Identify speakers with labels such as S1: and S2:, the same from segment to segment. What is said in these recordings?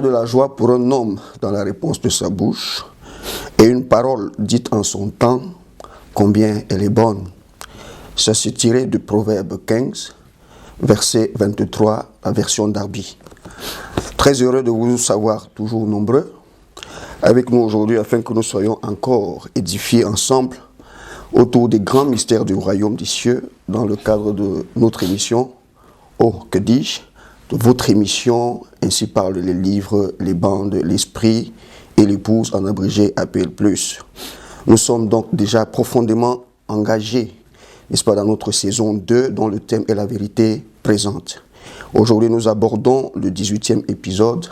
S1: a de la joie pour un homme dans la réponse de sa bouche, et une parole dite en son temps, combien elle est bonne. Ça s'est tiré du Proverbe 15, verset 23, la version d'Arby. Très heureux de vous savoir toujours nombreux avec nous aujourd'hui afin que nous soyons encore édifiés ensemble autour des grands mystères du royaume des cieux dans le cadre de notre émission, que dis-je, de votre émission, ainsi parlent les livres, les bandes, l'esprit et l'épouse en abrégé APL+. Nous sommes donc déjà profondément engagés, n'est-ce pas, dans notre saison 2 dont le thème est la vérité présente. Aujourd'hui, nous abordons le 18e épisode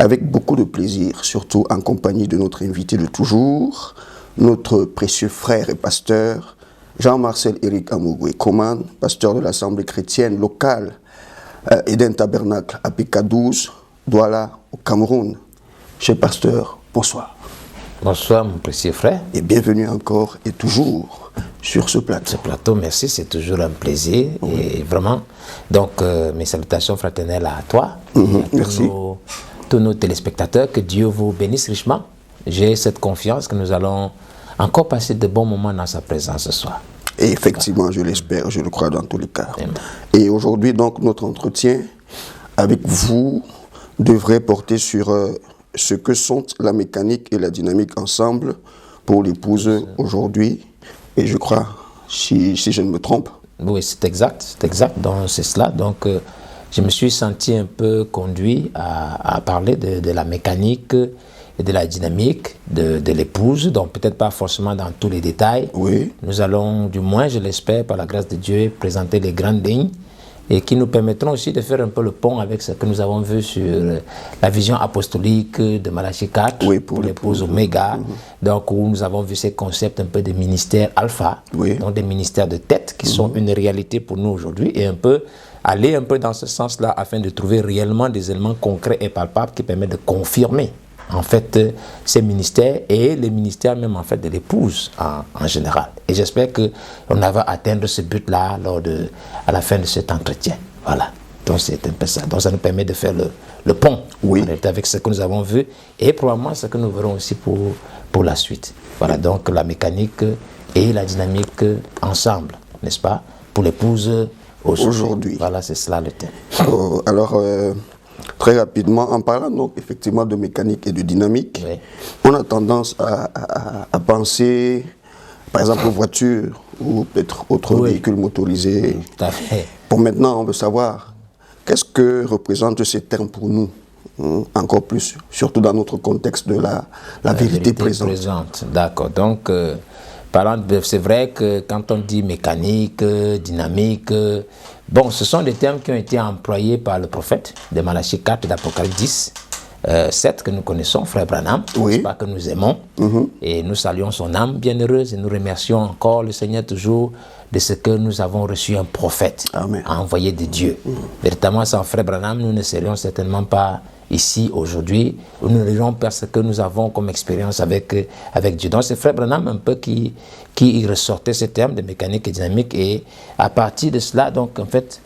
S1: avec beaucoup de plaisir, surtout en compagnie de notre invité de toujours, notre précieux frère et pasteur, Jean-Marcel Éric Amougoué Koman, pasteur de l'Assemblée chrétienne locale Eden Tabernacle à PK12, Douala, au Cameroun. Cher pasteur, bonsoir.
S2: Bonsoir mon précieux frère.
S1: Et bienvenue encore et toujours sur ce plateau.
S2: Ce plateau, merci, c'est toujours un plaisir. Oui. Et vraiment, donc mes salutations fraternelles à toi.
S1: Merci.
S2: Tous nos téléspectateurs, que Dieu vous bénisse richement. J'ai cette confiance que nous allons encore passer de bons moments dans sa présence ce soir.
S1: Et effectivement, je l'espère, je le crois dans tous les cas. Et aujourd'hui, donc, notre entretien avec vous devrait porter sur ce que sont la mécanique et la dynamique ensemble pour l'épouse aujourd'hui. Et je crois, si je ne me trompe.
S2: Oui, c'est exact, donc c'est cela. Donc, je me suis senti un peu conduit à parler de la mécanique et de la dynamique de l'épouse, donc peut-être pas forcément dans tous les détails.
S1: Oui.
S2: Nous allons, du moins je l'espère, par la grâce de Dieu, présenter les grandes lignes et qui nous permettront aussi de faire un peu le pont avec ce que nous avons vu sur la vision apostolique de Malachie 4,
S1: oui,
S2: pour l'épouse Oméga, donc où nous avons vu ces concepts un peu de ministère alpha,
S1: oui,
S2: donc des ministères de tête qui sont une réalité pour nous aujourd'hui et un peu aller un peu dans ce sens-là afin de trouver réellement des éléments concrets et palpables qui permettent de confirmer en fait ces ministères et les ministères même en fait de l'épouse en général. Et j'espère qu'on va atteindre ce but-là à la fin de cet entretien. Voilà. Donc c'est un peu ça. Donc ça nous permet de faire le pont,
S1: oui,
S2: avec ce que nous avons vu et probablement ce que nous verrons aussi pour la suite. Voilà, donc la mécanique et la dynamique ensemble, n'est-ce pas, pour l'épouse aujourd'hui. Voilà, c'est cela le thème.
S1: Alors, très rapidement, en parlant donc effectivement de mécanique et de dynamique,
S2: oui,
S1: on a tendance à penser, par exemple, aux voitures ou peut-être autres véhicules motorisés.
S2: Tout à fait.
S1: Pour maintenant, on veut savoir qu'est-ce que représentent ces termes pour nous, encore plus, surtout dans notre contexte de la vérité présente.
S2: D'accord. Donc, c'est vrai que quand on dit mécanique, dynamique, bon, ce sont des termes qui ont été employés par le prophète de Malachie 4 et d'Apocalypse 10, 7 que nous connaissons, frère Branham,
S1: oui,
S2: pas que nous aimons, et nous saluons son âme bienheureuse et nous remercions encore le Seigneur toujours de ce que nous avons reçu un prophète envoyé de Dieu. Véritablement, sans frère Branham, nous ne serions certainement pas ici aujourd'hui, où nous n'irons pas ce que nous avons comme expérience avec Dieu. Donc c'est frère Branham un peu qui ressortait ces termes de mécanique et dynamique, et à partir de cela, donc en fait,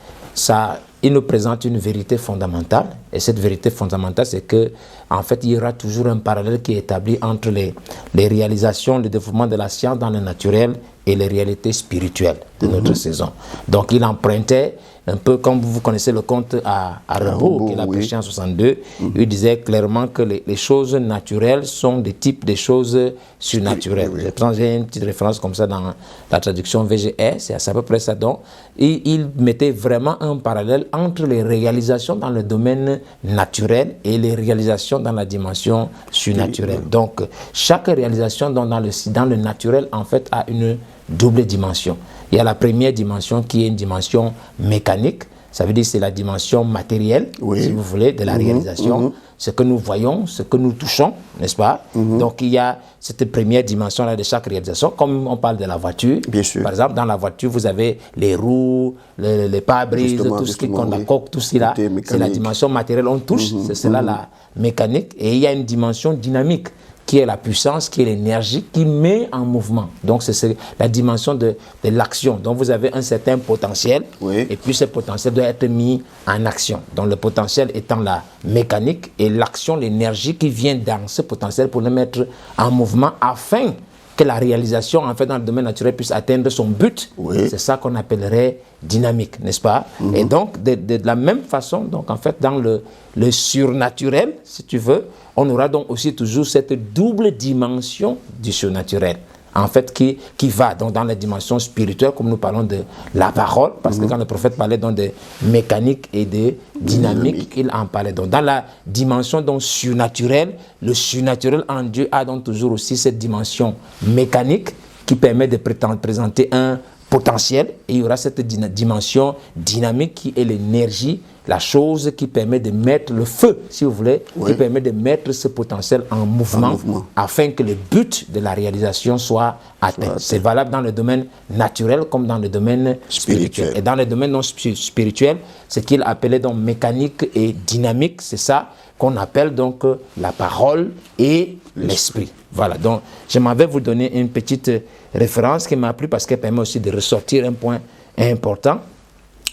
S2: il nous présente une vérité fondamentale, et cette vérité fondamentale, c'est que en fait, il y aura toujours un parallèle qui est établi entre les réalisations, le développement de la science dans le naturel et les réalités spirituelles de notre saison. Donc il empruntait un peu comme vous connaissez le conte à Rimbaud, qu'il a prêché en 62, il disait clairement que les choses naturelles sont des types de choses surnaturelles. Je prends une petite référence comme ça dans la traduction VGR, c'est à peu près ça. Donc, il mettait vraiment un parallèle entre les réalisations dans le domaine naturel et les réalisations dans la dimension surnaturelle. Donc, chaque réalisation dans le naturel, en fait, a une double dimension. Il y a la première dimension qui est une dimension mécanique, ça veut dire c'est la dimension matérielle, si vous voulez, de la réalisation, ce que nous voyons, ce que nous touchons, n'est-ce pas? Donc il y a cette première dimension-là de chaque réalisation, comme on parle de la voiture.
S1: Bien sûr.
S2: Par exemple, dans la voiture, vous avez les roues, les pare-brises, tout ce qui compte, la coque, tout cela, c'est la dimension matérielle, on touche, c'est cela la mécanique. Et il y a une dimension dynamique qui est la puissance, qui est l'énergie, qui met en mouvement. Donc, c'est la dimension de l'action. Donc, vous avez un certain potentiel, et puis ce potentiel doit être mis en action. Donc, le potentiel étant la mécanique et l'action, l'énergie qui vient dans ce potentiel pour le mettre en mouvement afin que la réalisation, en fait, dans le domaine naturel puisse atteindre son but. C'est ça qu'on appellerait dynamique, n'est-ce pas? Et donc, de la même façon, donc, en fait, dans le surnaturel, si tu veux, on aura donc aussi toujours cette double dimension du surnaturel, en fait, qui va donc dans la dimension spirituelle, comme nous parlons de la parole, parce que quand le prophète parlait donc de mécanique et de dynamique, il en parlait. Donc, dans la dimension donc surnaturelle, le surnaturel en Dieu a donc toujours aussi cette dimension mécanique qui permet de présenter un potentiel, et il y aura cette dimension dynamique qui est l'énergie, la chose qui permet de mettre le feu, si vous voulez, qui permet de mettre ce potentiel en mouvement, afin que le but de la réalisation soit atteint. C'est valable dans le domaine naturel comme dans le domaine spirituel. Et dans le domaine non spirituel, ce qu'il appelait donc mécanique et dynamique, c'est ça qu'on appelle donc la parole et l'esprit. Voilà, donc je m'avais vous donner une petite référence qui m'a plu parce qu'elle permet aussi de ressortir un point important.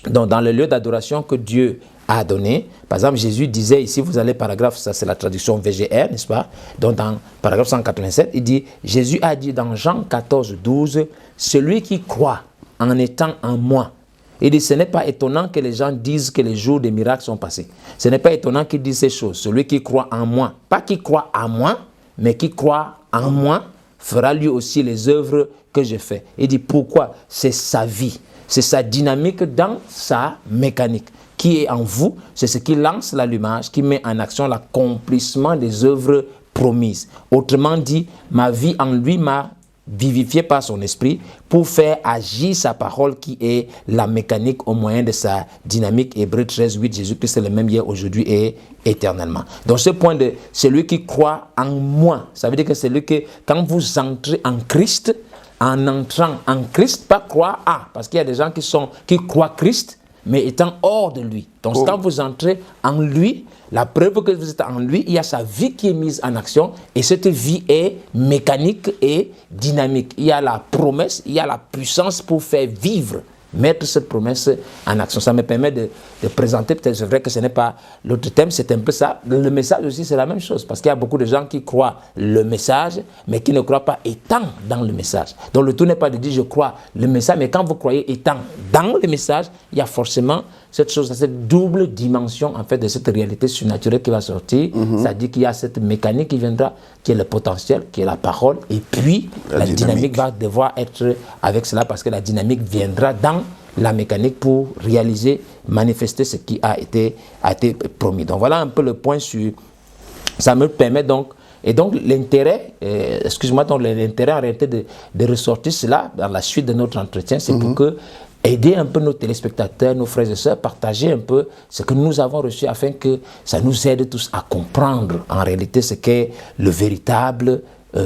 S2: Donc, dans le lieu d'adoration que Dieu a donné, par exemple, Jésus disait ici, vous allez paragraphe, ça c'est la traduction VGR, n'est-ce pas? Donc, dans paragraphe 187, il dit, Jésus a dit dans Jean 14, 12, celui qui croit en étant en moi. Il dit, ce n'est pas étonnant que les gens disent que les jours des miracles sont passés. Ce n'est pas étonnant qu'ils disent ces choses. Celui qui croit en moi, pas qui croit à moi, mais qui croit en moi, fera lui aussi les œuvres que je fais. Il dit, pourquoi? C'est sa vie. C'est sa dynamique dans sa mécanique. Qui est en vous, c'est ce qui lance l'allumage, qui met en action l'accomplissement des œuvres promises. Autrement dit, ma vie en lui m'a vivifié par son esprit pour faire agir sa parole qui est la mécanique au moyen de sa dynamique. Hébreux 13, 8, Jésus-Christ est le même hier, aujourd'hui et éternellement. Donc ce point de celui qui croit en moi, ça veut dire que c'est lui que quand vous entrez en Christ, en entrant en Christ, pas croire à, parce qu'il y a des gens qui croient Christ, mais étant hors de lui. Donc quand vous entrez en lui, la preuve que vous êtes en lui, il y a sa vie qui est mise en action, et cette vie est mécanique et dynamique. Il y a la promesse, il y a la puissance pour faire vivre, mettre cette promesse en action. Ça me permet de présenter, peut-être c'est vrai que ce n'est pas l'autre thème, c'est un peu ça. Le message aussi, c'est la même chose, parce qu'il y a beaucoup de gens qui croient le message, mais qui ne croient pas étant dans le message. Donc le tout n'est pas de dire je crois le message, mais quand vous croyez étant dans le message, il y a forcément cette chose, cette double dimension en fait de cette réalité surnaturelle qui va sortir. Ça dit qu'il y a cette mécanique qui viendra, qui est le potentiel, qui est la parole, et puis la dynamique va devoir être avec cela, parce que la dynamique viendra dans la mécanique pour réaliser, manifester ce qui a été promis. Donc voilà un peu le point sur... Ça me permet donc... Et donc l'intérêt, donc l'intérêt en réalité de ressortir cela dans la suite de notre entretien, c'est pour que aider un peu nos téléspectateurs, nos frères et sœurs, partager un peu ce que nous avons reçu afin que ça nous aide tous à comprendre en réalité ce qu'est le véritable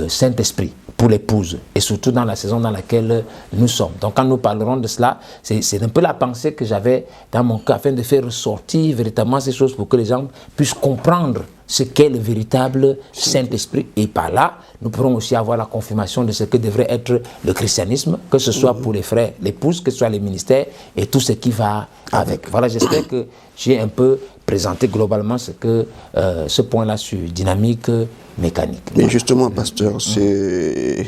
S2: Saint-Esprit pour l'épouse, et surtout dans la saison dans laquelle nous sommes. Donc quand nous parlerons de cela, c'est un peu la pensée que j'avais dans mon cœur afin de faire ressortir véritablement ces choses pour que les gens puissent comprendre ce qu'est le véritable Saint-Esprit. Et par là, nous pourrons aussi avoir la confirmation de ce que devrait être le christianisme, que ce soit pour les frères, l'épouse, que ce soit les ministères et tout ce qui va avec. Voilà, j'espère que j'ai un peu présenté globalement ce point-là sur dynamique mécanique.
S1: Mais justement, pasteur, c'est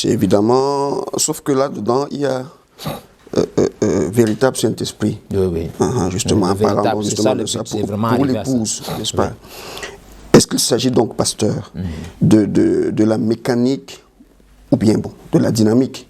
S1: évidemment, sauf que là-dedans, il y a véritable Saint-Esprit.
S2: Oui.
S1: Justement, en parlant justement de ça pour l'épouse, n'est-ce pas? Est-ce qu'il s'agit donc, pasteur, de la mécanique ou bien de la dynamique?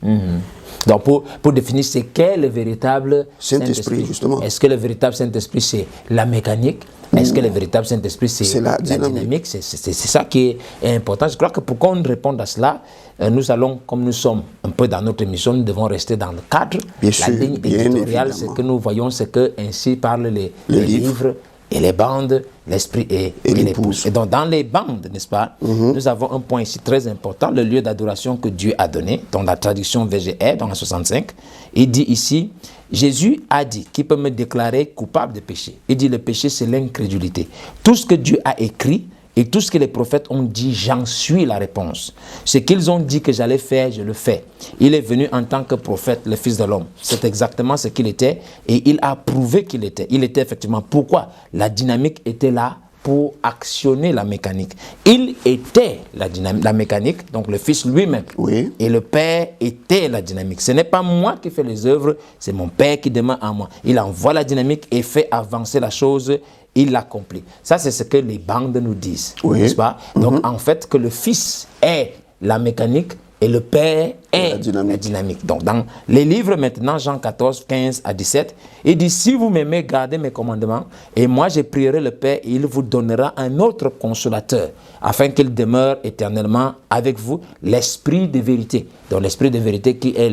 S2: Donc, pour définir ce qu'est le véritable
S1: Saint-Esprit, justement.
S2: Est-ce que le véritable Saint-Esprit, c'est la mécanique? Est-ce que le véritable Saint-Esprit, c'est la dynamique? C'est ça qui est important. Je crois que pour qu'on réponde à cela, nous allons, comme nous sommes un peu dans notre émission, nous devons rester dans le cadre. La ligne éditoriale, ce que nous voyons, c'est que ainsi parlent les livres et les bandes, l'esprit et l'épouse. Et donc, dans les bandes, n'est-ce pas, nous avons un point ici très important, le lieu d'adoration que Dieu a donné, dans la traduction VGR, dans la 65. Il dit ici, Jésus a dit, qui peut me déclarer coupable de péché? Il dit, le péché, c'est l'incrédulité. Tout ce que Dieu a écrit Et tout ce que les prophètes ont dit, j'en suis la réponse. Ce qu'ils ont dit que j'allais faire, je le fais. Il est venu en tant que prophète, le Fils de l'homme. C'est exactement ce qu'il était et il a prouvé qu'il était. Il était effectivement. Pourquoi? La dynamique était là pour actionner la mécanique. Il était la mécanique, donc le Fils lui-même.
S1: Oui.
S2: Et le Père était la dynamique. Ce n'est pas moi qui fais les œuvres, c'est mon Père qui demeure en moi. Il envoie la dynamique et fait avancer la chose. Il l'accomplit. Ça, c'est ce que les bandes nous disent, n'est-ce pas? Donc, en fait, que le Fils est la mécanique et le Père est la dynamique. Donc, dans les livres maintenant, Jean 14, 15 à 17, il dit, si vous m'aimez, gardez mes commandements, et moi, je prierai le Père, et il vous donnera un autre consolateur, afin qu'il demeure éternellement avec vous, l'Esprit de vérité. Donc, l'Esprit de vérité qui est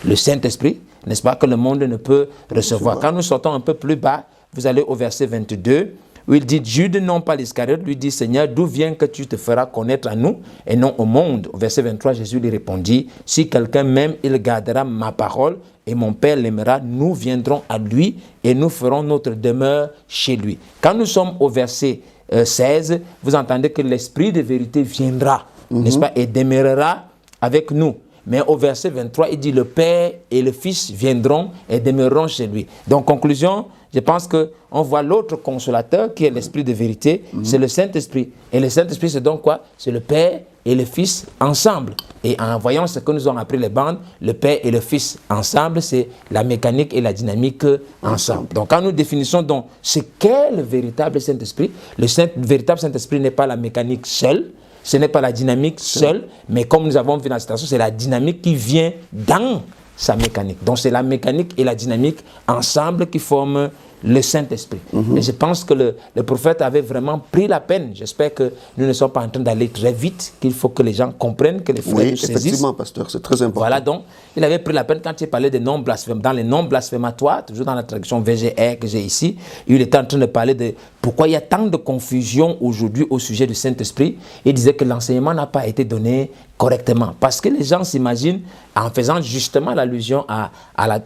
S2: le Saint-Esprit, n'est-ce pas, que le monde ne peut recevoir. Quand nous sortons un peu plus bas, vous allez au verset 22, où il dit, Jude, non pas l'Iscariote, lui dit, Seigneur, d'où vient que tu te feras connaître à nous et non au monde? Au verset 23, Jésus lui répondit, si quelqu'un m'aime, il gardera ma parole et mon Père l'aimera, nous viendrons à lui et nous ferons notre demeure chez lui. Quand nous sommes au verset 16, vous entendez que l'Esprit de vérité viendra, n'est-ce pas, et demeurera avec nous. Mais au verset 23, il dit, le Père et le Fils viendront et demeureront chez lui. Donc, conclusion, je pense qu'on voit l'autre consolateur qui est l'Esprit de vérité, c'est le Saint-Esprit. Et le Saint-Esprit, c'est donc quoi? C'est le Père et le Fils ensemble. Et en voyant ce que nous ont appris les bandes, le Père et le Fils ensemble, c'est la mécanique et la dynamique ensemble. Donc quand nous définissons donc ce qu'est le véritable Saint-Esprit, le véritable Saint-Esprit n'est pas la mécanique seule, ce n'est pas la dynamique seule, mais comme nous avons vu dans la citation, c'est la dynamique qui vient dans sa mécanique. Donc c'est la mécanique et la dynamique ensemble qui forment le Saint-Esprit. Et je pense que le prophète avait vraiment pris la peine. J'espère que nous ne sommes pas en train d'aller très vite, qu'il faut que les gens comprennent, que les frères nous saisissent.
S1: Oui, effectivement, pasteur, c'est très important.
S2: Voilà, donc, il avait pris la peine quand il parlait des noms blasphématoires. Dans les noms blasphématoires, toujours dans la traduction VGR que j'ai ici, il était en train de parler de pourquoi il y a tant de confusion aujourd'hui au sujet du Saint-Esprit. Il disait que l'enseignement n'a pas été donné correctement. Parce que les gens s'imaginent, en faisant justement l'allusion à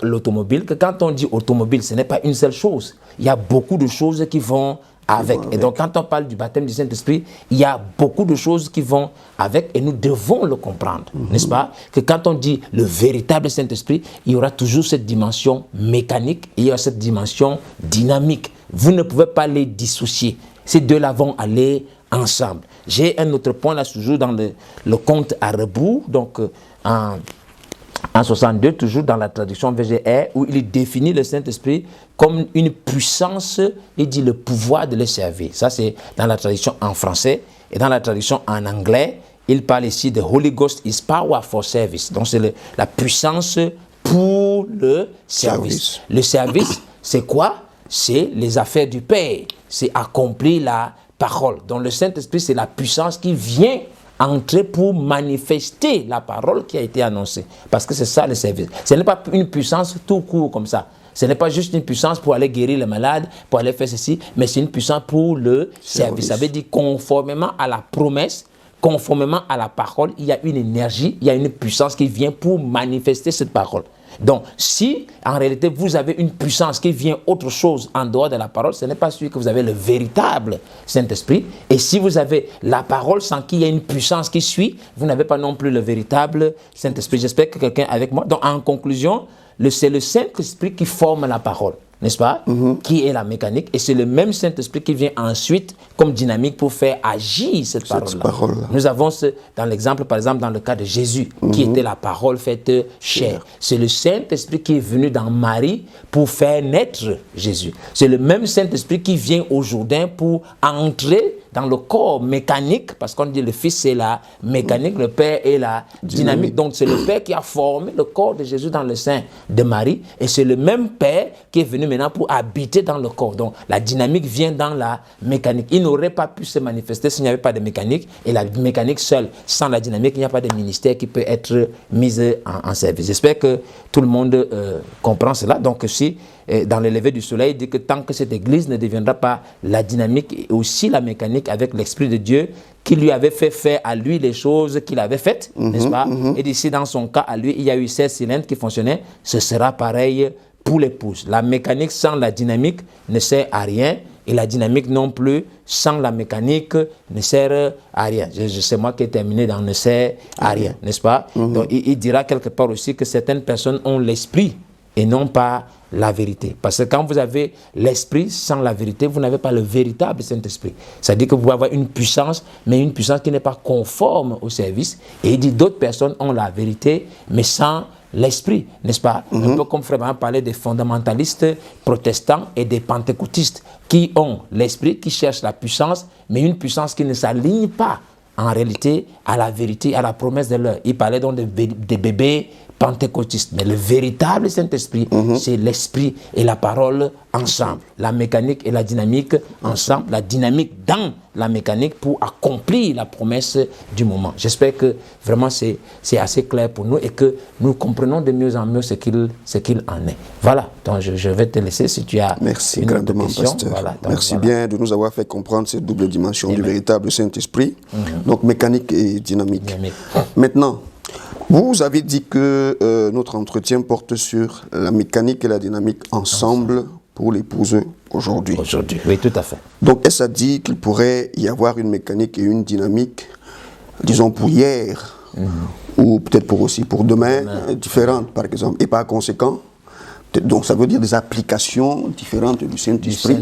S2: l'automobile, que quand on dit automobile, ce n'est pas une seule chose. Il y a beaucoup de choses qui vont avec. Et donc, quand on parle du baptême du Saint-Esprit, il y a beaucoup de choses qui vont avec et nous devons le comprendre, n'est-ce pas? Que quand on dit le véritable Saint-Esprit, il y aura toujours cette dimension mécanique et il y aura cette dimension dynamique. Vous ne pouvez pas les dissocier. Ces deux-là vont aller ensemble. J'ai un autre point là, toujours dans le compte à rebours, donc en 62, toujours dans la traduction VGR, où il définit le Saint-Esprit comme une puissance, il dit le pouvoir de le servir. Ça, c'est dans la traduction en français. Et dans la traduction en anglais, il parle ici de Holy Ghost is power for service. Donc, c'est la puissance pour le service. Le service, c'est quoi? C'est les affaires du Père. C'est accomplir la parole. Donc, le Saint-Esprit, c'est la puissance qui vient entrer pour manifester la parole qui a été annoncée. Parce que c'est ça le service. Ce n'est pas une puissance tout court comme ça. Ce n'est pas juste une puissance pour aller guérir les malades, pour aller faire ceci, mais c'est une puissance pour le service. Ça veut dire conformément à la promesse, conformément à la parole, il y a une énergie, il y a une puissance qui vient pour manifester cette parole. Donc, si en réalité vous avez une puissance qui vient autre chose en dehors de la parole, ce n'est pas sûr que vous avez le véritable Saint-Esprit. Et si vous avez la parole sans qu'il y ait une puissance qui suit, vous n'avez pas non plus le véritable Saint-Esprit. J'espère que quelqu'un est avec moi. Donc, en conclusion, c'est le Saint-Esprit qui forme la parole, n'est-ce pas? Qui est la mécanique. Et c'est le même Saint-Esprit qui vient ensuite comme dynamique pour faire agir cette parole-là. Nous avons dans l'exemple, par exemple, dans le cas de Jésus, qui était la parole faite chair. C'est le Saint-Esprit qui est venu dans Marie pour faire naître Jésus. C'est le même Saint-Esprit qui vient au Jourdain pour entrer dans le corps mécanique, parce qu'on dit le Fils c'est la mécanique, le Père est la dynamique. Donc c'est le Père qui a formé le corps de Jésus dans le sein de Marie, et c'est le même Père qui est venu maintenant pour habiter dans le corps. Donc la dynamique vient dans la mécanique. Il n'aurait pas pu se manifester s'il n'y avait pas de mécanique, et la mécanique seule, sans la dynamique, il n'y a pas de ministère qui peut être mis en service. J'espère que tout le monde comprend cela. Donc si dans le lever du soleil, il dit que tant que cette église ne deviendra pas la dynamique et aussi la mécanique avec l'Esprit de Dieu qui lui avait fait faire à lui les choses qu'il avait faites, n'est-ce pas? Et d'ici, dans son cas, à lui, il y a eu 16 cylindres qui fonctionnaient. Ce sera pareil pour l'épouse. La mécanique sans la dynamique ne sert à rien. et la dynamique non plus, sans la mécanique, ne sert à rien. C'est moi qui ai terminé dans ne sert à rien, n'est-ce pas? Donc il dira quelque part aussi que certaines personnes ont l'esprit et non pas la vérité. Parce que quand vous avez l'esprit sans la vérité, vous n'avez pas le véritable Saint-Esprit. C'est-à-dire que vous pouvez avoir une puissance, mais une puissance qui n'est pas conforme au service. Et il dit d'autres personnes ont la vérité, mais sans l'esprit, n'est-ce pas? Un peu comme Frère Branham parlait des fondamentalistes protestants et des pentecôtistes qui ont l'esprit, qui cherchent la puissance, mais une puissance qui ne s'aligne pas en réalité à la vérité, à la promesse de l'heure. Il parlait donc des bébés pentecôtistes. Mais le véritable Saint-Esprit, c'est l'esprit et la parole ensemble. La mécanique et la dynamique ensemble. La dynamique dans la mécanique pour accomplir la promesse du moment. J'espère que vraiment c'est assez clair pour nous et que nous comprenons de mieux en mieux ce qu'il en est. Voilà, donc je vais te laisser si tu as
S1: une autre question. Pasteur. Voilà, donc, merci bien de nous avoir fait comprendre cette double dimension du véritable Saint-Esprit. Donc mécanique et dynamique. Maintenant, vous avez dit que notre entretien porte sur la mécanique et la dynamique ensemble pour l'épouse aujourd'hui.
S2: Aujourd'hui, oui, tout à fait.
S1: Donc, est-ce à dire qu'il pourrait y avoir une mécanique et une dynamique, disons, pour hier, ou peut-être pour demain, différentes, par exemple, et par conséquent, donc ça veut dire des applications différentes du Saint-Esprit.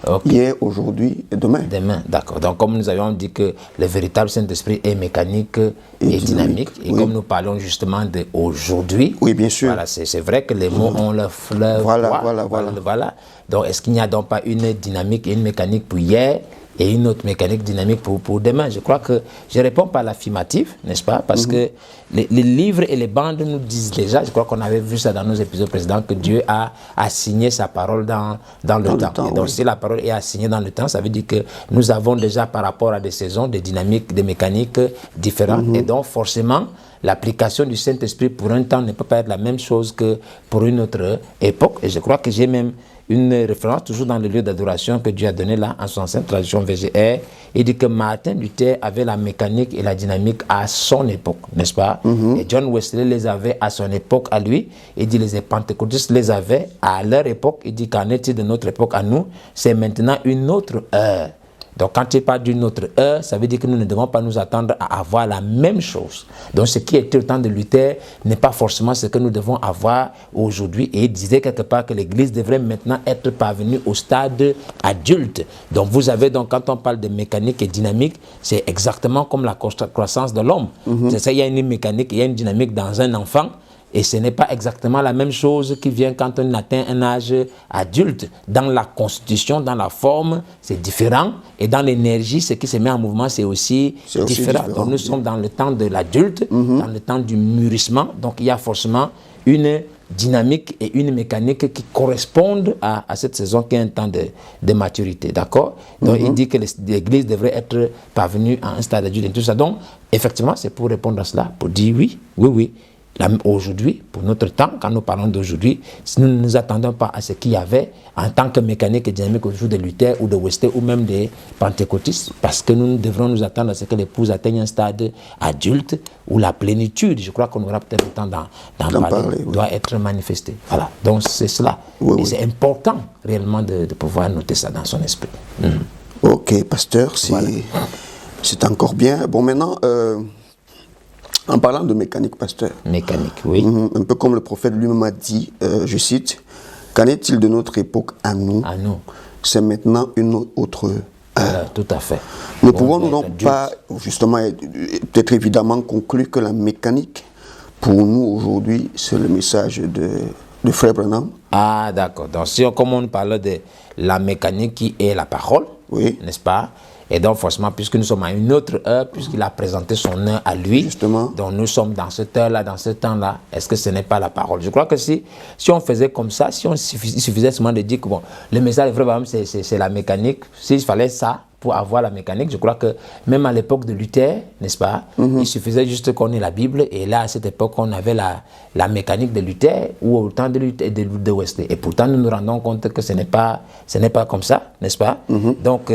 S2: Okay.
S1: Hier, aujourd'hui et demain.
S2: Demain, d'accord. Donc comme nous avions dit que le véritable Saint-Esprit est mécanique et dynamique. Et comme nous parlons justement d'aujourd'hui.
S1: Oui, bien sûr.
S2: Voilà, c'est vrai que les mots ont leur fleuve. Voilà. Donc est-ce qu'il n'y a donc pas une dynamique et une mécanique pour hier et une autre mécanique dynamique pour demain? Je crois que je réponds par l'affirmative, n'est-ce pas? Parce que les livres et les bandes nous disent déjà, je crois qu'on avait vu ça dans nos épisodes précédents, que Dieu a assigné sa parole dans le temps. Et donc si la parole est assignée dans le temps, ça veut dire que nous avons déjà par rapport à des saisons, des dynamiques, des mécaniques différentes. Et donc forcément, l'application du Saint-Esprit pour un temps ne peut pas être la même chose que pour une autre époque. Et je crois que j'ai même une référence toujours dans le lieu d'adoration que Dieu a donné là, en son sainte tradition VGR. Il dit que Martin Luther avait la mécanique et la dynamique à son époque, n'est-ce pas? Et John Wesley les avait à son époque à lui. Il dit les pentecôtistes les avaient à leur époque. Il dit qu'en est-il de notre époque à nous? C'est maintenant une autre heure. Donc quand il parle d'une autre heure, ça veut dire que nous ne devons pas nous attendre à avoir la même chose. Donc ce qui était au temps de Luther n'est pas forcément ce que nous devons avoir aujourd'hui. Et il disait quelque part que l'Église devrait maintenant être parvenue au stade adulte. Donc vous avez donc, quand on parle de mécanique et dynamique, c'est exactement comme la croissance de l'homme. C'est ça, il y a une mécanique, il y a une dynamique dans un enfant. Et ce n'est pas exactement la même chose qui vient quand on atteint un âge adulte. Dans la constitution, dans la forme, c'est différent. Et dans l'énergie, ce qui se met en mouvement, c'est aussi différent. Donc nous sommes dans le temps de l'adulte, dans le temps du mûrissement. Donc il y a forcément une dynamique et une mécanique qui correspondent à cette saison qui est un temps de maturité. D'accord? Donc il dit que l'Église devrait être parvenue à un stade adulte et tout ça. Donc effectivement, c'est pour répondre à cela, pour dire oui. Aujourd'hui, pour notre temps, quand nous parlons d'aujourd'hui, si nous ne nous attendons pas à ce qu'il y avait en tant que mécanique et dynamique au jour de Luther ou de Wesley ou même des pentecôtistes, parce que nous devrons nous attendre à ce que l'épouse atteigne un stade adulte où la plénitude, je crois qu'on aura peut-être le temps d'en parler, doit être manifestée. Voilà, donc c'est cela. Et c'est important réellement de pouvoir noter ça dans son esprit.
S1: Ok, pasteur, c'est encore bien. Bon, maintenant... en parlant de mécanique, pasteur.
S2: Mécanique, oui.
S1: Un peu comme le prophète lui-même a dit, je cite, « Qu'en est-il de notre époque à nous? C'est maintenant une autre heure. »
S2: Tout à fait.
S1: Ne pouvons-nous donc pas, justement, peut-être évidemment conclure que la mécanique, pour nous aujourd'hui, c'est le message de Frère Branham?
S2: Ah, d'accord. Donc, si on parle de la mécanique qui est la parole, n'est-ce pas? Et donc, forcément, puisque nous sommes à une autre heure, puisqu'il a présenté son heure à lui,
S1: justement.
S2: Donc nous sommes dans cette heure-là, dans ce temps-là, est-ce que ce n'est pas la parole? Je crois que si on faisait comme ça, il suffisait seulement de dire que bon, le message de Frère, c'est la mécanique, s'il fallait ça pour avoir la mécanique, je crois que même à l'époque de Luther, n'est-ce pas, il suffisait juste qu'on ait la Bible, et là, à cette époque, on avait la mécanique de Luther, ou au temps de Luther et de Wesley. Et pourtant, nous nous rendons compte que ce n'est pas comme ça, n'est-ce pas? Donc,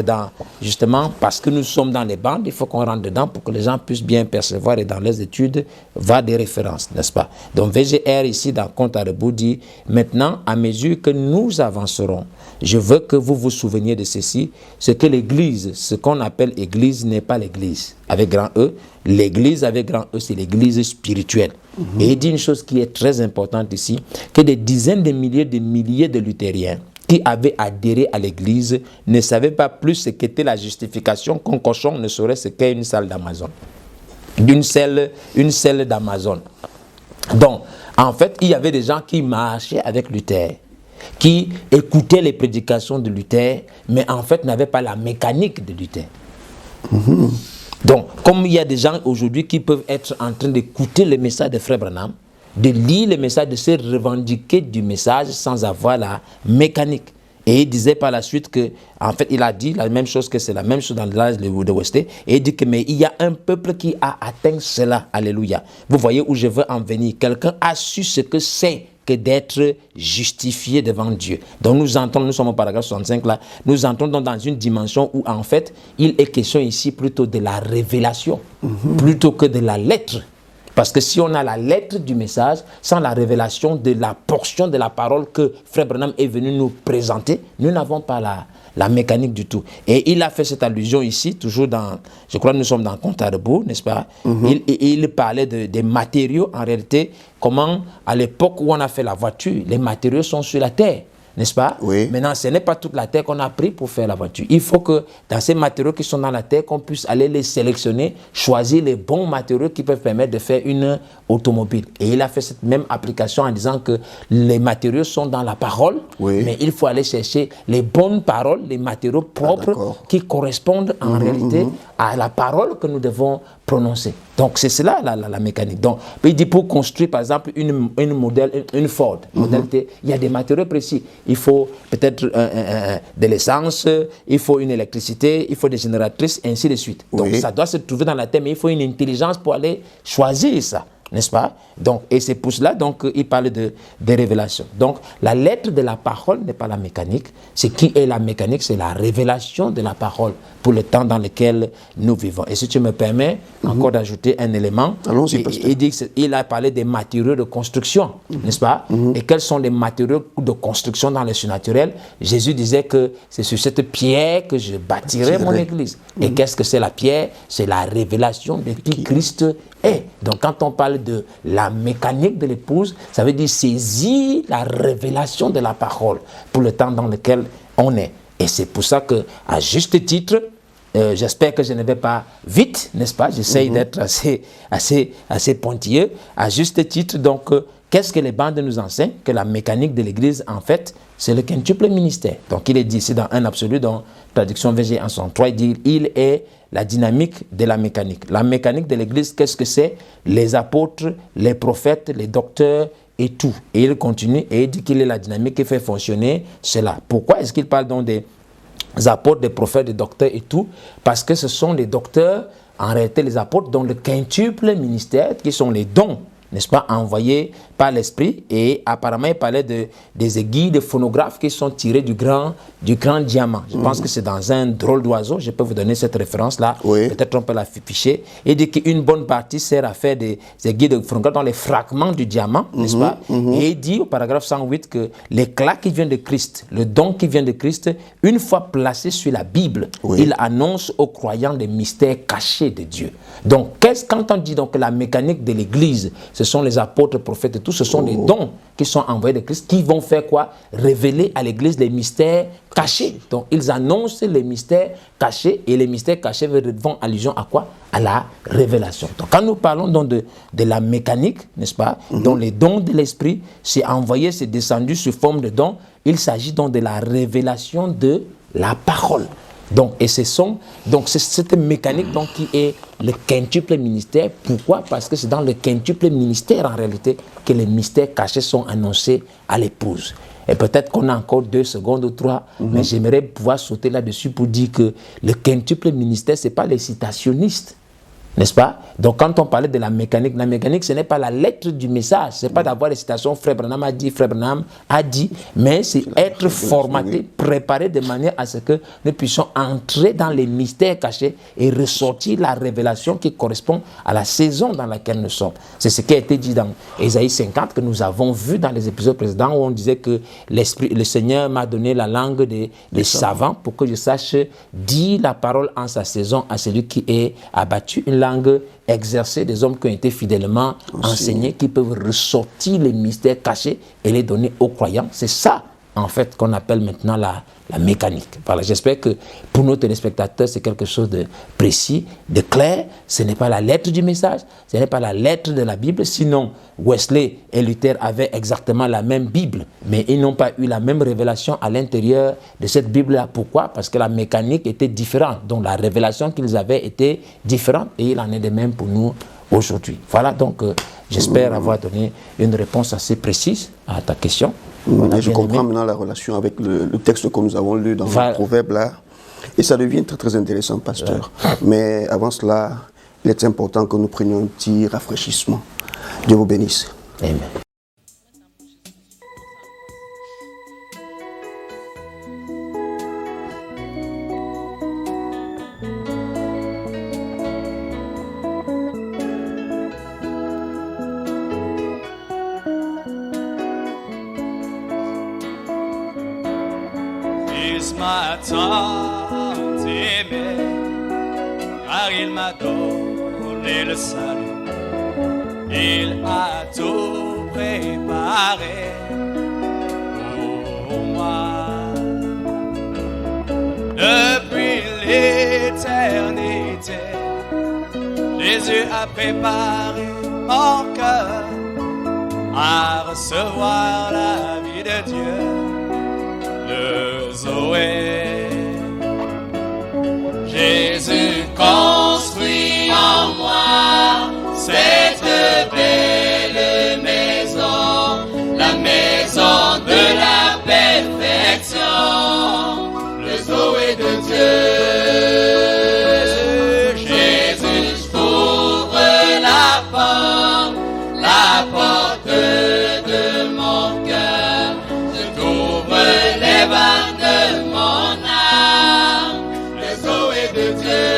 S2: justement, parce que nous sommes dans les bandes, il faut qu'on rentre dedans pour que les gens puissent bien percevoir, et dans les études, va des références, n'est-ce pas? Donc, VGR, ici, dans Compte à rebours, dit, maintenant, à mesure que nous avancerons je veux que vous vous souveniez de ceci, c'est que l'Église, ce qu'on appelle Église n'est pas l'Église avec grand E. L'Église avec grand E, c'est l'Église spirituelle. Et il dit une chose qui est très importante ici, que des dizaines de milliers de luthériens qui avaient adhéré à l'Église ne savaient pas plus ce qu'était la justification qu'un cochon ne saurait ce qu'est une salle d'Amazon. Une selle d'Amazon. Donc, en fait, il y avait des gens qui marchaient avec Luther, qui écoutaient les prédications de Luther, mais en fait n'avaient pas la mécanique de Luther. Donc, comme il y a des gens aujourd'hui qui peuvent être en train d'écouter le message de Frère Branham, de lire le message, de se revendiquer du message sans avoir la mécanique. Et il disait par la suite que, en fait, il a dit la même chose, que c'est la même chose dans l'âge de Wesley. Et il dit que, mais il y a un peuple qui a atteint cela. Alléluia. Vous voyez où je veux en venir. Quelqu'un a su ce que c'est que d'être justifié devant Dieu. Donc nous entendons, nous sommes au paragraphe 65 là, nous entrons dans une dimension où en fait, il est question ici plutôt de la révélation, plutôt que de la lettre. Parce que si on a la lettre du message, sans la révélation de la portion de la parole que Frère Branham est venu nous présenter, nous n'avons pas la mécanique du tout. Et il a fait cette allusion ici, toujours dans, je crois que nous sommes dans Compte à rebours, n'est-ce pas? Il parlait des matériaux, en réalité, comment à l'époque où on a fait la voiture, les matériaux sont sur la terre. N'est-ce pas?
S1: Oui.
S2: Maintenant, ce n'est pas toute la terre qu'on a pris pour faire la voiture. Il faut que dans ces matériaux qui sont dans la terre, qu'on puisse aller les sélectionner, choisir les bons matériaux qui peuvent permettre de faire une automobile. Et il a fait cette même application en disant que les matériaux sont dans la parole, mais il faut aller chercher les bonnes paroles, les matériaux propres qui correspondent en réalité à la parole que nous devons prononcer. Donc c'est cela la mécanique. Donc il dit pour construire par exemple une Ford, modèle T, il y a des matériaux précis. Il faut peut-être de l'essence, il faut une électricité, il faut des génératrices, ainsi de suite. Donc ça doit se trouver dans la terre, mais il faut une intelligence pour aller choisir ça. N'est-ce pas? Donc, et c'est pour cela donc, il parle de révélations. Donc, la lettre de la parole n'est pas la mécanique. Ce qui est la mécanique, c'est la révélation de la parole pour le temps dans lequel nous vivons. Et si tu me permets encore d'ajouter un élément, il a parlé des matériaux de construction, n'est-ce pas? Et quels sont les matériaux de construction dans le surnaturel? Jésus disait que c'est sur cette pierre que je bâtirai mon église. Et qu'est-ce que c'est la pierre? C'est la révélation de qui Christ est. Donc, quand on parle de la mécanique de l'épouse, ça veut dire saisir la révélation de la parole pour le temps dans lequel on est. Et c'est pour ça que, à juste titre, j'espère que je ne vais pas vite, n'est-ce pas? J'essaye d'être assez pointilleux. À juste titre, donc, qu'est-ce que les bandes nous enseignent? Que la mécanique de l'Église, en fait, c'est le quintuple ministère. Donc, il est dit ici dans un absolu, dans traduction VG 163, il dit il est la dynamique de la mécanique. La mécanique de l'Église, qu'est-ce que c'est? Les apôtres, les prophètes, les docteurs et tout. Et il continue et il dit qu'il est la dynamique qui fait fonctionner cela. Pourquoi est-ce qu'il parle donc des apôtres, des prophètes, des docteurs et tout? Parce que ce sont les docteurs, en réalité les apôtres, dont le quintuple ministère, qui sont les dons, n'est-ce pas, envoyés par l'Esprit. Et apparemment, il parlait des aiguilles de phonographe qui sont tirées du grand diamant. Je pense que c'est dans un drôle d'oiseau. Je peux vous donner cette référence-là. Peut-être on peut l'afficher. Il dit qu'une bonne partie sert à faire des aiguilles de phonographe dans les fragments du diamant, n'est-ce pas? Et il dit au paragraphe 108 que l'éclat qui vient de Christ, le don qui vient de Christ, une fois placé sur la Bible, il annonce aux croyants les mystères cachés de Dieu. Donc, quand on dit donc que la mécanique de l'Église, ce sont les apôtres, prophètes et tout, ce sont des dons qui sont envoyés de Christ, qui vont faire quoi? Révéler à l'Église les mystères cachés. Donc, ils annoncent les mystères cachés, et les mystères cachés font allusion à quoi? À la révélation. Donc, quand nous parlons donc de la mécanique, n'est-ce pas? Donc, les dons de l'Esprit, c'est envoyé, c'est descendu sous forme de dons. Il s'agit donc de la révélation de la parole. Donc, et c'est cette mécanique donc, qui est le quintuple ministère. Pourquoi? Parce que c'est dans le quintuple ministère, en réalité, que les mystères cachés sont annoncés à l'épouse. Et peut-être qu'on a encore 2 secondes ou 3, mais j'aimerais pouvoir sauter là-dessus pour dire que le quintuple ministère, ce n'est pas les citationnistes N'est-ce pas? Donc, quand on parlait de la mécanique, ce n'est pas la lettre du message. Ce n'est pas d'avoir les citations, Frère Branham a dit, Frère Branham a dit, mais c'est être formaté, préparé de manière à ce que nous puissions entrer dans les mystères cachés et ressortir la révélation qui correspond à la saison dans laquelle nous sommes. C'est ce qui a été dit dans Ésaïe 50 que nous avons vu dans les épisodes précédents où on disait que le Seigneur m'a donné la langue des savants pour que je sache dire la parole en sa saison à celui qui est abattu. Une langue exercée des hommes qui ont été fidèlement enseignés, qui peuvent ressortir les mystères cachés et les donner aux croyants. C'est ça, en fait, qu'on appelle maintenant la mécanique. Voilà, j'espère que pour nos téléspectateurs, c'est quelque chose de précis, de clair. Ce n'est pas la lettre du message, ce n'est pas la lettre de la Bible. Sinon, Wesley et Luther avaient exactement la même Bible, mais ils n'ont pas eu la même révélation à l'intérieur de cette Bible-là. Pourquoi? Parce que la mécanique était différente. Donc, la révélation qu'ils avaient était différente et il en est de même pour nous aujourd'hui. Voilà, donc, j'espère avoir donné une réponse assez précise à ta question.
S1: Et je comprends maintenant la relation avec le texte que nous avons lu dans le proverbe là. Et ça devient très très intéressant, pasteur. Mais avant cela, il est important que nous prenions un petit rafraîchissement. Dieu vous bénisse.
S2: Amen.
S3: Ma tante aimée, car il m'a donné le salut, il a tout préparé pour moi. Depuis l'éternité, Jésus a préparé mon cœur à recevoir la vie de Dieu. Le Zoé, Jésus construit en moi cette belle maison, la maison de la perfection, le Zoé de Dieu. Jésus ouvre la porte de mon cœur, je t'ouvre les vannes de mon âme, le Zoé de Dieu.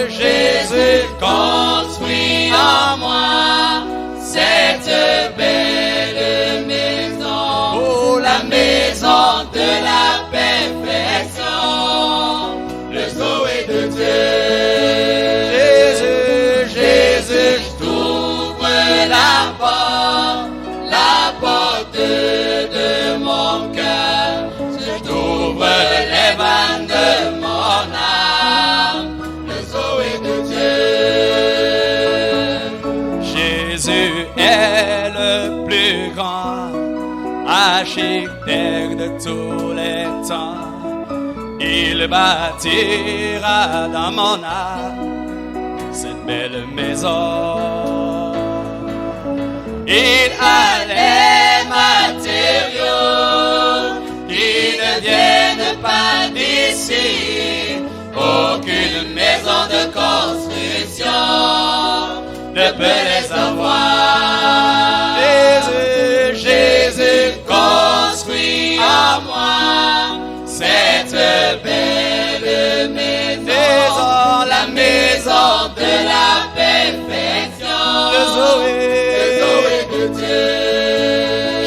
S3: Jésus construit en moi cette belle maison, oh, la maison de la perfection, le Zoé de Dieu. Jésus, je t'ouvre la porte de mon cœur, je t'ouvre les vannes de mon âme, le Zoé de Dieu. Jésus est le plus grand architecte de tous les temps. Il bâtira dans mon âme cette belle maison. Il a les matériaux qui ne viennent pas d'ici. Aucune maison de construction ne peut les avoir. Jésus construit en moi cette belle maison, la maison de la perfection, le Zoé de Dieu.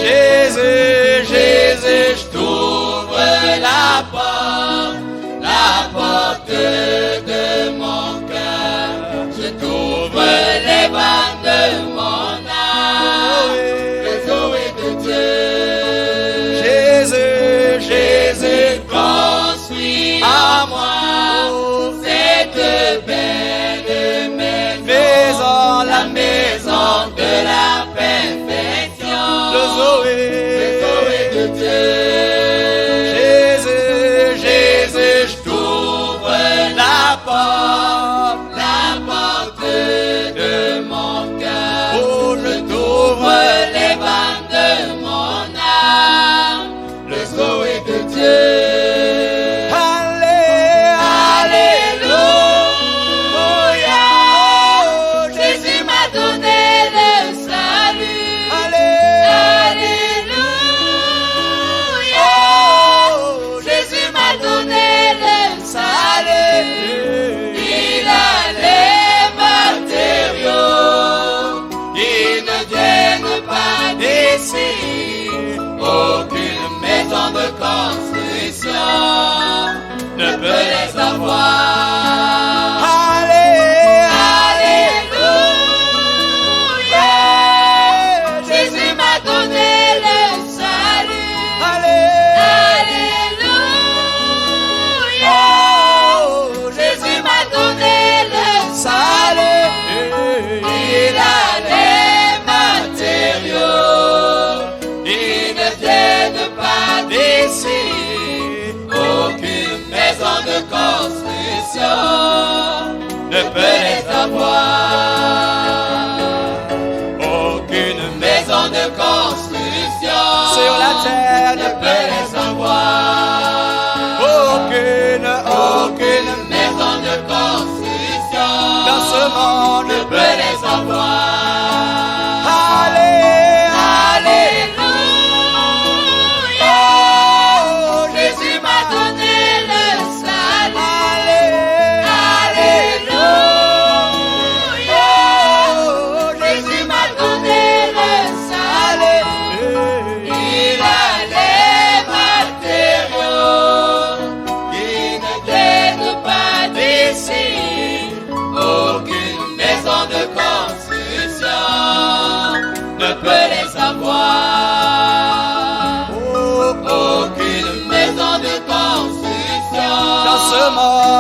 S3: Jésus, je t'ouvre la porte de mon cœur, je t'ouvre les vannes de mon âme, le Zoé de Dieu. Jésus construit en moi cette belle maison. ne peut les avoir. Ne peut les avoir. Aucune maison de construction
S4: sur la terre
S3: ne peut les avoir. Aucune maison de construction
S4: dans ce monde
S3: ne peut les avoir.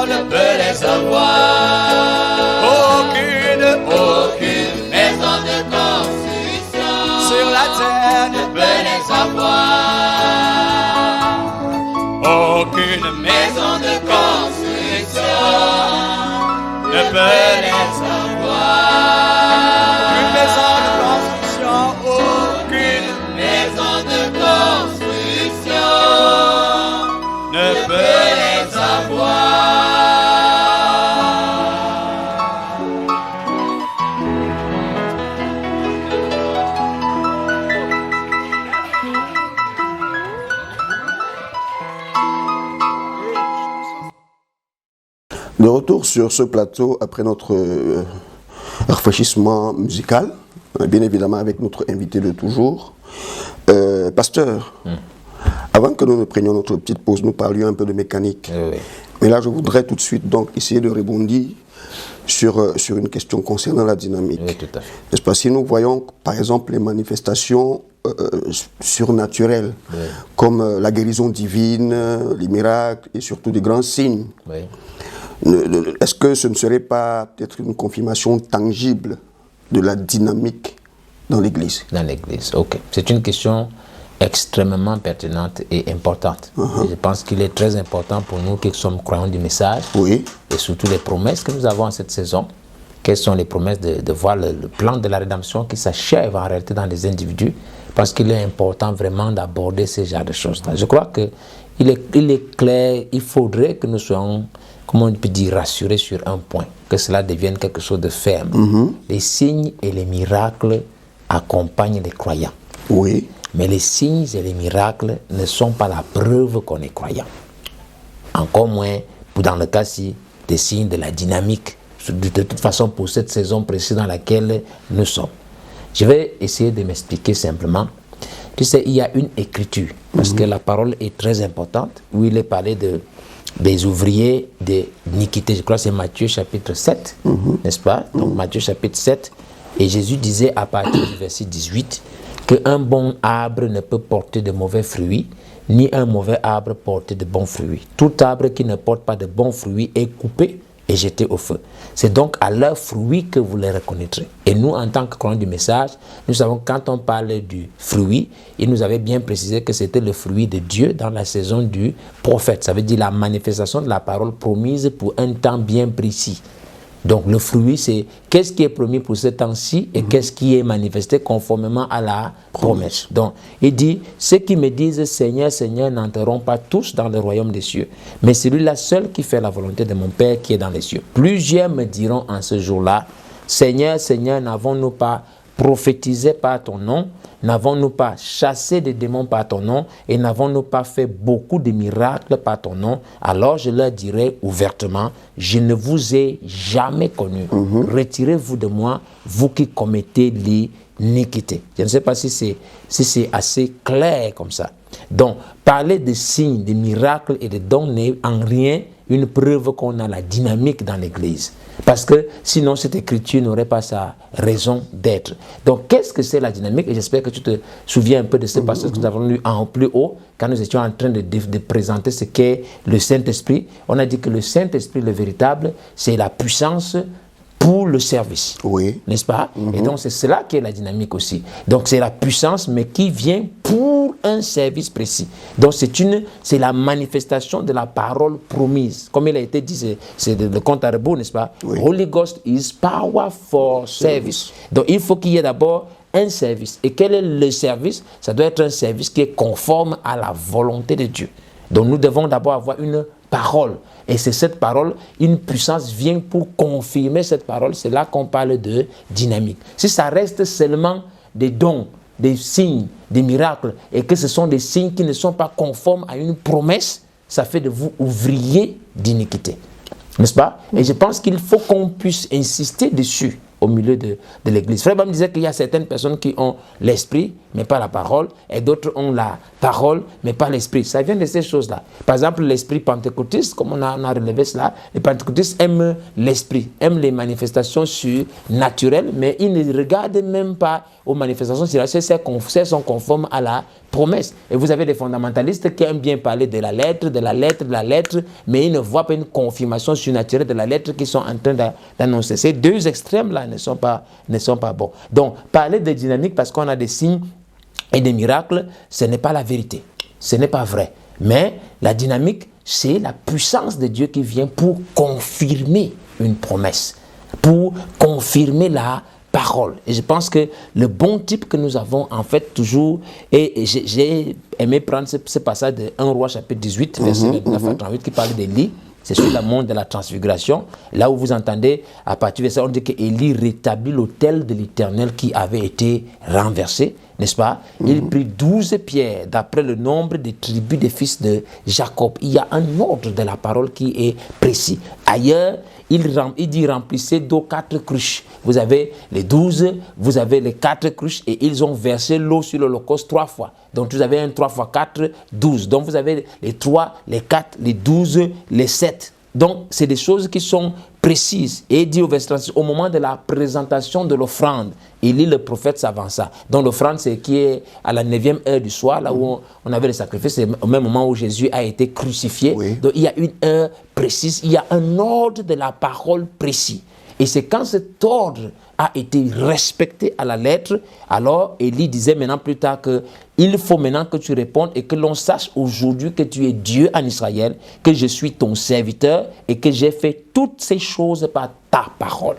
S4: ne peut les avoir. Aucune
S3: maison de construction
S4: sur la terre
S3: ne peut les avoir.
S4: Aucune
S3: maison de construction ne peut les avoir.
S4: Une maison de construction,
S3: aucune maison de construction ne peut les avoir.
S1: De retour sur ce plateau après notre rafraîchissement musical, bien évidemment avec notre invité de toujours. Pasteur, avant que nous ne prenions notre petite pause, nous parlions un peu de mécanique.
S2: Oui.
S1: Mais là, je voudrais tout de suite donc essayer de rebondir sur une question concernant la dynamique.
S2: Oui, tout à fait.
S1: N'est-ce pas? Si nous voyons, par exemple, les manifestations surnaturelles,
S2: oui,
S1: comme la guérison divine, les miracles et surtout des grands signes,
S2: oui,
S1: est-ce que ce ne serait pas peut-être une confirmation tangible de la dynamique dans l'Église?
S2: Dans l'Église, ok. C'est une question extrêmement pertinente et importante. Et je pense qu'il est très important pour nous qui sommes croyants du message,
S1: oui,
S2: et surtout les promesses que nous avons en cette saison. Quelles sont les promesses de voir le plan de la rédemption qui s'achève en réalité dans les individus, parce qu'il est important vraiment d'aborder ce genre de choses-là. Je crois qu'il est clair, il faudrait que nous soyons, comment on peut dire, rassurés sur un point, que cela devienne quelque chose de ferme. Les signes et les miracles accompagnent les croyants.
S1: Oui.
S2: Mais les signes et les miracles ne sont pas la preuve qu'on est croyant. Encore moins, dans le cas-ci, des signes de la dynamique, de toute façon pour cette saison précise dans laquelle nous sommes. Je vais essayer de m'expliquer simplement. Tu sais, il y a une écriture, parce que la parole est très importante, où il est parlé des ouvriers d'iniquité. Je crois que c'est Matthieu chapitre 7, n'est-ce pas? Donc Matthieu chapitre 7, et Jésus disait à partir du verset 18, qu'un bon arbre ne peut porter de mauvais fruits, ni un mauvais arbre porter de bons fruits. Tout arbre qui ne porte pas de bons fruits est coupé et jeté au feu. C'est donc à leurs fruits que vous les reconnaîtrez. Et nous, en tant que croyants du message, nous savons que quand on parle du fruit, il nous avait bien précisé que c'était le fruit de Dieu dans la saison du prophète. Ça veut dire la manifestation de la parole promise pour un temps bien précis. Donc le fruit, c'est qu'est-ce qui est promis pour ce temps-ci et qu'est-ce qui est manifesté conformément à la promesse. Donc il dit, ceux qui me disent Seigneur, Seigneur n'entreront pas tous dans le royaume des cieux, mais celui-là seul qui fait la volonté de mon Père qui est dans les cieux. Plusieurs me diront en ce jour-là, Seigneur, Seigneur, n'avons-nous pas prophétisé par ton nom? N'avons-nous pas chassé des démons par ton nom? Et n'avons-nous pas fait beaucoup de miracles par ton nom? Alors je leur dirai ouvertement, je ne vous ai jamais connu. Retirez-vous de moi, vous qui commettez l'iniquité. Je ne sais pas si c'est assez clair comme ça. Donc, parler de signes, de miracles et de dons n'est en rien une preuve qu'on a la dynamique dans l'Église. Parce que sinon, cette écriture n'aurait pas sa raison d'être. Donc, qu'est-ce que c'est la dynamique? Et j'espère que tu te souviens un peu de ce passage que nous avons lu en plus haut, quand nous étions en train de présenter ce qu'est le Saint-Esprit. On a dit que le Saint-Esprit, le véritable, c'est la puissance pour le service,
S1: oui,
S2: n'est-ce pas? Et donc c'est cela qui est la dynamique aussi. Donc c'est la puissance, mais qui vient pour un service précis. Donc c'est la manifestation de la parole promise. Comme il a été dit, c'est le compte à rebours, n'est-ce pas? Oui. Holy Ghost is power for service. Donc il faut qu'il y ait d'abord un service. Et quel est le service? Ça doit être un service qui est conforme à la volonté de Dieu. Donc nous devons d'abord avoir une parole. Et c'est cette parole, une puissance vient pour confirmer cette parole. C'est là qu'on parle de dynamique. Si ça reste seulement des dons, des signes, des miracles, et que ce sont des signes qui ne sont pas conformes à une promesse, ça fait de vous ouvriers d'iniquité. N'est-ce pas? Et je pense qu'il faut qu'on puisse insister dessus au milieu de l'Église. Frère Bam disait qu'il y a certaines personnes qui ont l'esprit, mais pas la parole, et d'autres ont la parole, mais pas l'esprit. Ça vient de ces choses-là. Par exemple, l'esprit pentecôtiste, comme on a relevé cela, les pentecôtistes aiment l'esprit, aiment les manifestations surnaturelles, mais ils ne regardent même pas aux manifestations surnaturelles, elles sont conformes à la promesse. Et vous avez des fondamentalistes qui aiment bien parler de la lettre, mais ils ne voient pas une confirmation surnaturelle de la lettre qu'ils sont en train d'annoncer. Ces deux extrêmes-là ne sont pas bons. Donc, parler de dynamique parce qu'on a des signes et des miracles, ce n'est pas la vérité. Ce n'est pas vrai. Mais la dynamique, c'est la puissance de Dieu qui vient pour confirmer une promesse, pour confirmer la parole. Et je pense que le bon type que nous avons en fait toujours, et j'ai aimé prendre ce passage de 1 Roi chapitre 18, verset 29 à 38, qui parle d'Élie. C'est sur le mont de la transfiguration, là où vous entendez, à partir de ça, on dit qu'Élie rétablit l'autel de l'Éternel qui avait été renversé, n'est-ce pas? Il prit 12 pierres d'après le nombre des tribus des fils de Jacob. Il y a un ordre de la parole qui est précis. Ailleurs, il dit remplissez d'eau 4 cruches. Vous avez les 12, vous avez les 4 cruches et ils ont versé l'eau sur l'Holocauste 3 fois. Donc vous avez un 3 x 4, 12. Donc vous avez les 3, les 4, les 12, les 7. Donc c'est des choses qui sont précises. Et il dit au verset 36, au moment de la présentation de l'offrande, Élie le prophète s'avança. Donc l'offrande c'est qui est à la 9e heure du soir, là où on avait le sacrifice, c'est au même moment où Jésus a été crucifié. Oui. Donc il y a une heure précise, il y a un ordre de la parole précis. Et c'est quand cet ordre a été respecté à la lettre, alors Élie disait maintenant plus tard qu'il faut maintenant que tu répondes et que l'on sache aujourd'hui que tu es Dieu en Israël, que je suis ton serviteur et que j'ai fait toutes ces choses par ta parole.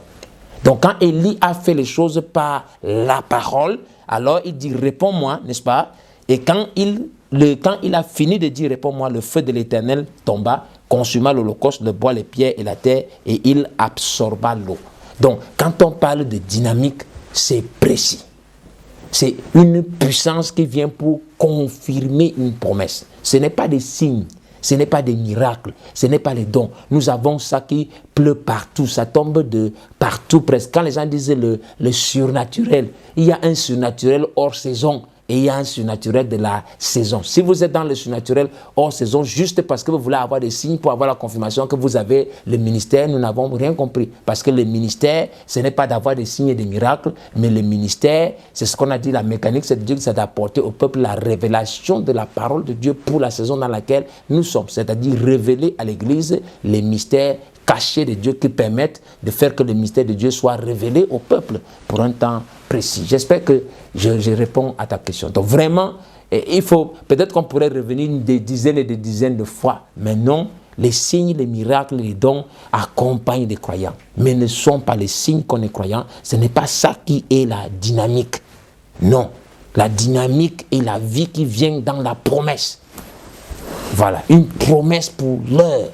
S2: Donc quand Élie a fait les choses par la parole, alors il dit réponds-moi, n'est-ce pas? Et quand il a fini de dire réponds-moi, le feu de l'Éternel tomba, consuma l'holocauste, le bois, les pierres et la terre, et il absorba l'eau. Donc, quand on parle de dynamique, c'est précis. C'est une puissance qui vient pour confirmer une promesse. Ce n'est pas des signes, ce n'est pas des miracles, ce n'est pas les dons. Nous avons ça qui pleut partout, ça tombe de partout presque. Quand les gens disent le surnaturel, il y a un surnaturel hors saison. Et il y a un surnaturel de la saison. Si vous êtes dans le surnaturel hors saison, juste parce que vous voulez avoir des signes pour avoir la confirmation que vous avez le ministère, nous n'avons rien compris. Parce que le ministère, ce n'est pas d'avoir des signes et des miracles, mais le ministère, c'est ce qu'on a dit, la mécanique, c'est d'apporter au peuple la révélation de la parole de Dieu pour la saison dans laquelle nous sommes. C'est-à-dire révéler à l'Église les mystères cachés de Dieu qui permettent de faire que le mystère de Dieu soit révélé au peuple pour un temps précis. J'espère que je réponds à ta question. Donc vraiment, il faut, peut-être qu'on pourrait revenir des dizaines et des dizaines de fois, mais non, les signes, les miracles, les dons accompagnent les croyants, mais ne sont pas les signes qu'on est croyant. Ce n'est pas ça qui est la dynamique. Non, la dynamique est la vie qui vient dans la promesse. Voilà, une promesse pour l'heure.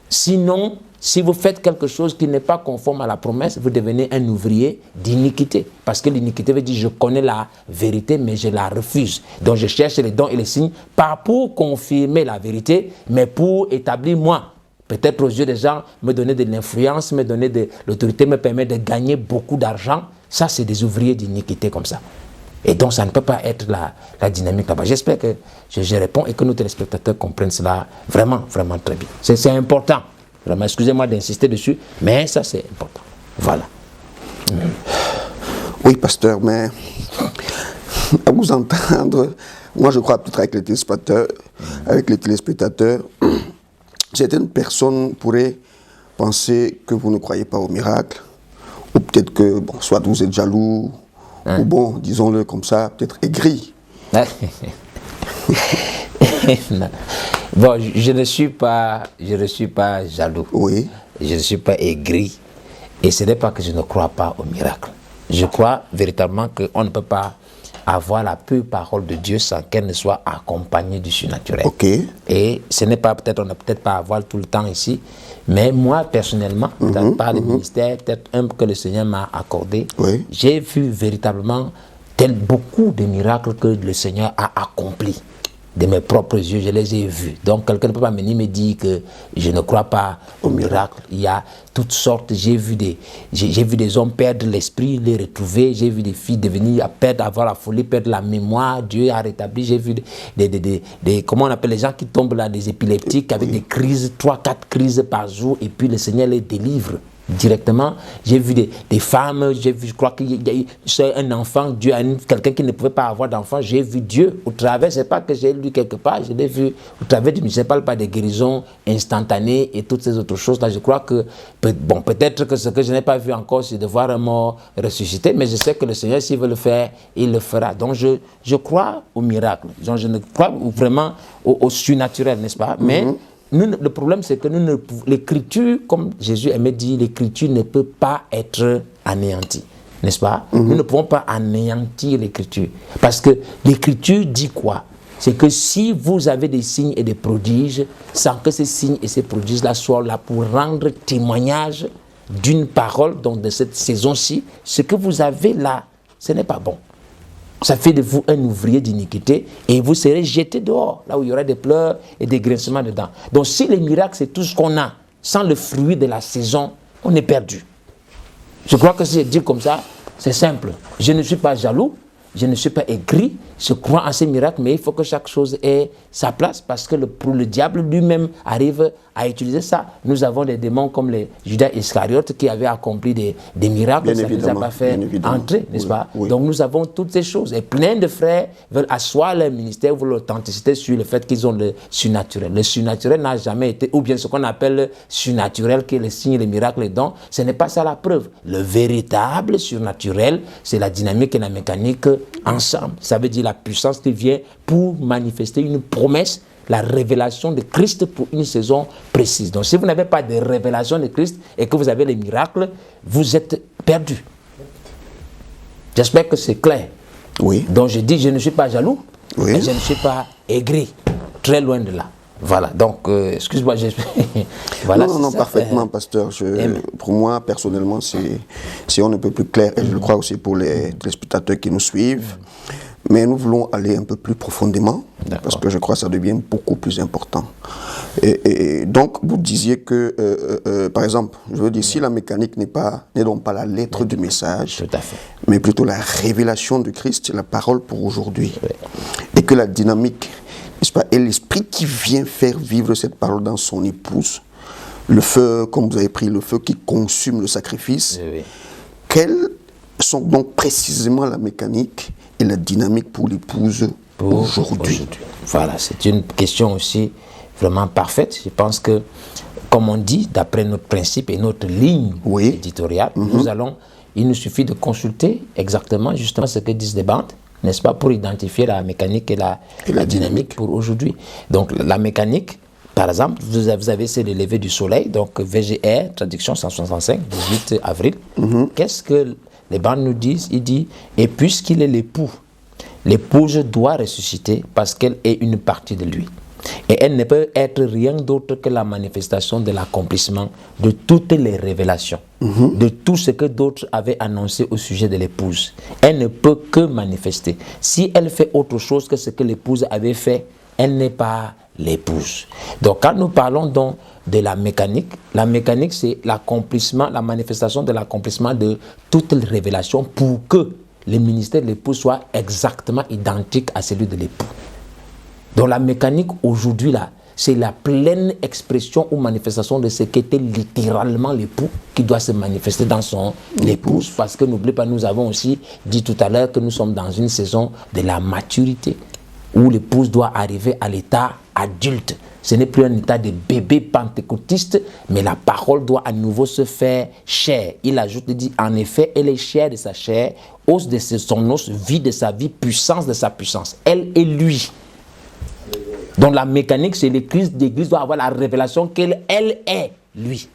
S2: Sinon, si vous faites quelque chose qui n'est pas conforme à la promesse, vous devenez un ouvrier d'iniquité. Parce que l'iniquité veut dire je connais la vérité, mais je la refuse. Donc je cherche les dons et les signes, pas pour confirmer la vérité, mais pour établir moi. Peut-être aux yeux des gens, me donner de l'influence, me donner de l'autorité, me permettre de gagner beaucoup d'argent. Ça, c'est des ouvriers d'iniquité comme ça. Et donc, ça ne peut pas être la dynamique là-bas. J'espère que je réponds et que nos téléspectateurs comprennent cela vraiment, vraiment très bien. C'est important. Vraiment, excusez-moi d'insister dessus, mais ça, c'est important. Voilà.
S1: Oui, pasteur, mais à vous entendre, moi, je crois peut-être avec les téléspectateurs, certaines personnes pourraient penser que vous ne croyez pas au miracle, ou peut-être que, bon, soit vous êtes jaloux, ou bon, disons-le comme ça, peut-être aigri.
S2: Bon, je ne suis pas jaloux.
S1: Oui.
S2: Je ne suis pas aigri. Et ce n'est pas que je ne crois pas au miracle. Je crois véritablement qu'on ne peut pas avoir la pure parole de Dieu sans qu'elle ne soit accompagnée du surnaturel.
S1: Ok.
S2: Et ce n'est pas, peut-être, on n'a peut-être pas à voir tout le temps ici, mais moi, personnellement, par le ministère, peut-être un que le Seigneur m'a accordé, j'ai vu véritablement beaucoup de miracles que le Seigneur a accomplis. De mes propres yeux, je les ai vus. Donc, quelqu'un ne peut pas venir me dire que je ne crois pas au miracle. Il y a toutes sortes. J'ai vu des hommes perdre l'esprit, les retrouver. J'ai vu des filles devenir, avoir la folie, perdre la mémoire. Dieu a rétabli. J'ai vu comment on appelle les gens qui tombent là, des épileptiques avec des crises, 3-4 crises par jour. Et puis le Seigneur les délivre directement. J'ai vu des femmes, je crois qu'il y a eu un enfant, Dieu a quelqu'un qui ne pouvait pas avoir d'enfant, j'ai vu Dieu au travers, c'est pas que j'ai lu quelque part, je l'ai vu au travers du, je ne parle pas des guérisons instantanées et toutes ces autres choses là. Je crois que, bon, peut-être que ce que je n'ai pas vu encore, c'est de voir un mort ressusciter, mais je sais que le Seigneur, s'il veut le faire, il le fera. Donc je crois au miracle, donc je ne crois vraiment au surnaturel, n'est-ce pas? Mais le problème, c'est que l'écriture, comme Jésus aimait dire, l'écriture ne peut pas être anéantie, n'est-ce pas? Nous ne pouvons pas anéantir l'écriture. Parce que l'écriture dit quoi? C'est que si vous avez des signes et des prodiges, sans que ces signes et ces prodiges-là soient là pour rendre témoignage d'une parole, donc de cette saison-ci, ce que vous avez là, ce n'est pas bon. Ça fait de vous un ouvrier d'iniquité et vous serez jeté dehors, là où il y aura des pleurs et des grincements dedans. Donc si les miracles, c'est tout ce qu'on a, sans le fruit de la saison, on est perdu. Je crois que si je dis comme ça, c'est simple. Je ne suis pas jaloux, je ne suis pas aigri, je crois en ces miracles, mais il faut que chaque chose ait sa place parce que le diable lui-même arrive à utiliser ça. Nous avons des démons comme les Judas Iscariote qui avaient accompli des miracles, bien ça ne nous a pas fait entrer, n'est-ce pas? Donc nous avons toutes ces choses. Et plein de frères veulent asseoir leur ministère, veulent l'authenticité sur le fait qu'ils ont le surnaturel. Le surnaturel n'a jamais été, ou bien ce qu'on appelle le surnaturel, qui est les signes, les miracles, les dons, ce n'est pas ça la preuve. Le véritable surnaturel, c'est la dynamique et la mécanique ensemble. Ça veut dire la puissance qui vient pour manifester une promesse, la révélation de Christ pour une saison précise. Donc si vous n'avez pas de révélation de Christ et que vous avez les miracles, vous êtes perdu. J'espère que c'est clair.
S1: Oui.
S2: Donc je dis, je ne suis pas jaloux, et je ne suis pas aigri. Très loin de là. Voilà, donc, excuse-moi, voilà,
S1: non, parfaitement, pasteur. Pour moi, personnellement, c'est on ne peut plus clair, et je le crois aussi pour les téléspectateurs qui nous suivent. Mais nous voulons aller un peu plus profondément, parce que je crois que ça devient beaucoup plus important. Et donc, vous disiez que, par exemple, je veux dire, si la mécanique n'est donc pas la lettre du message,
S2: tout à fait,
S1: mais plutôt la révélation de Christ, la parole pour aujourd'hui, et que la dynamique, n'est-ce pas, et l'esprit qui vient faire vivre cette parole dans son épouse, le feu, comme vous avez pris, le feu qui consume le sacrifice, quelles sont donc précisément la mécanique et la dynamique pour l'épouse aujourd'hui?
S2: Voilà, c'est une question aussi vraiment parfaite. Je pense que, comme on dit, d'après notre principe et notre ligne éditoriale, il nous suffit de consulter exactement justement ce que disent les bandes, n'est-ce pas, pour identifier la mécanique et la dynamique pour aujourd'hui. Donc la mécanique, par exemple, vous avez essayé de lever du soleil, donc VGR, traduction 165, 18 avril. Qu'est-ce que les bandes nous disent? Il dit, et puisqu'il est l'époux, l'épouse doit ressusciter parce qu'elle est une partie de lui. Et elle ne peut être rien d'autre que la manifestation de l'accomplissement de toutes les révélations, de tout ce que d'autres avaient annoncé au sujet de l'épouse. Elle ne peut que manifester. Si elle fait autre chose que ce que l'épouse avait fait, elle n'est pas l'épouse. Donc quand nous parlons donc de la mécanique c'est l'accomplissement, la manifestation de l'accomplissement de toutes les révélations pour que le ministère de l'époux soit exactement identique à celui de l'époux. Donc la mécanique aujourd'hui là, c'est la pleine expression ou manifestation de ce qu'était littéralement l'époux qui doit se manifester dans son épouse. Parce que n'oubliez pas, nous avons aussi dit tout à l'heure que nous sommes dans une saison de la maturité où l'épouse doit arriver à l'état adulte. Ce n'est plus un état de bébé pentecôtiste, mais la parole doit à nouveau se faire chair. Il ajoute, il dit, en effet, elle est chair de sa chair, os de son os, vie de sa vie, puissance de sa puissance. Elle est lui. Donc la mécanique, c'est l'Église doit avoir la révélation qu'elle est lui.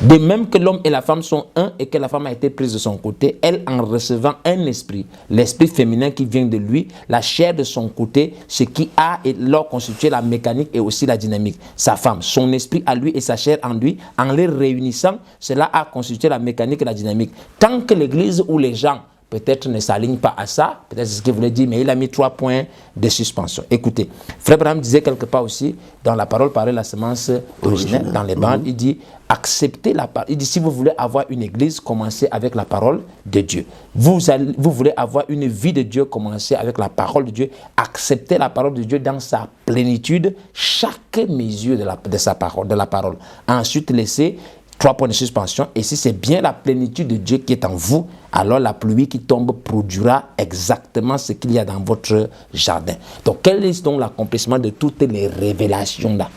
S2: De même que l'homme et la femme sont un et que la femme a été prise de son côté, elle en recevant un esprit, l'esprit féminin qui vient de lui, la chair de son côté, ce qui a et leur constitué la mécanique et aussi la dynamique. Sa femme, son esprit à lui et sa chair en lui, en les réunissant, cela a constitué la mécanique et la dynamique. Tant que l'Église ou les gens peut-être ne s'aligne pas à ça, peut-être c'est ce qu'il voulait dire, mais il a mis 3 points de suspension. Écoutez, Frère Branham disait quelque part aussi, dans la parole parée, la semence originelle, dans les bandes, il dit, acceptez la parole. Il dit, si vous voulez avoir une église, commencez avec la parole de Dieu. Vous voulez avoir une vie de Dieu, commencez avec la parole de Dieu. Acceptez la parole de Dieu dans sa plénitude, chaque mesure de la parole. Ensuite, laissez 3 points de suspension. Et si c'est bien la plénitude de Dieu qui est en vous, alors la pluie qui tombe produira exactement ce qu'il y a dans votre jardin. Donc, quel est donc l'accomplissement de toutes les révélations là?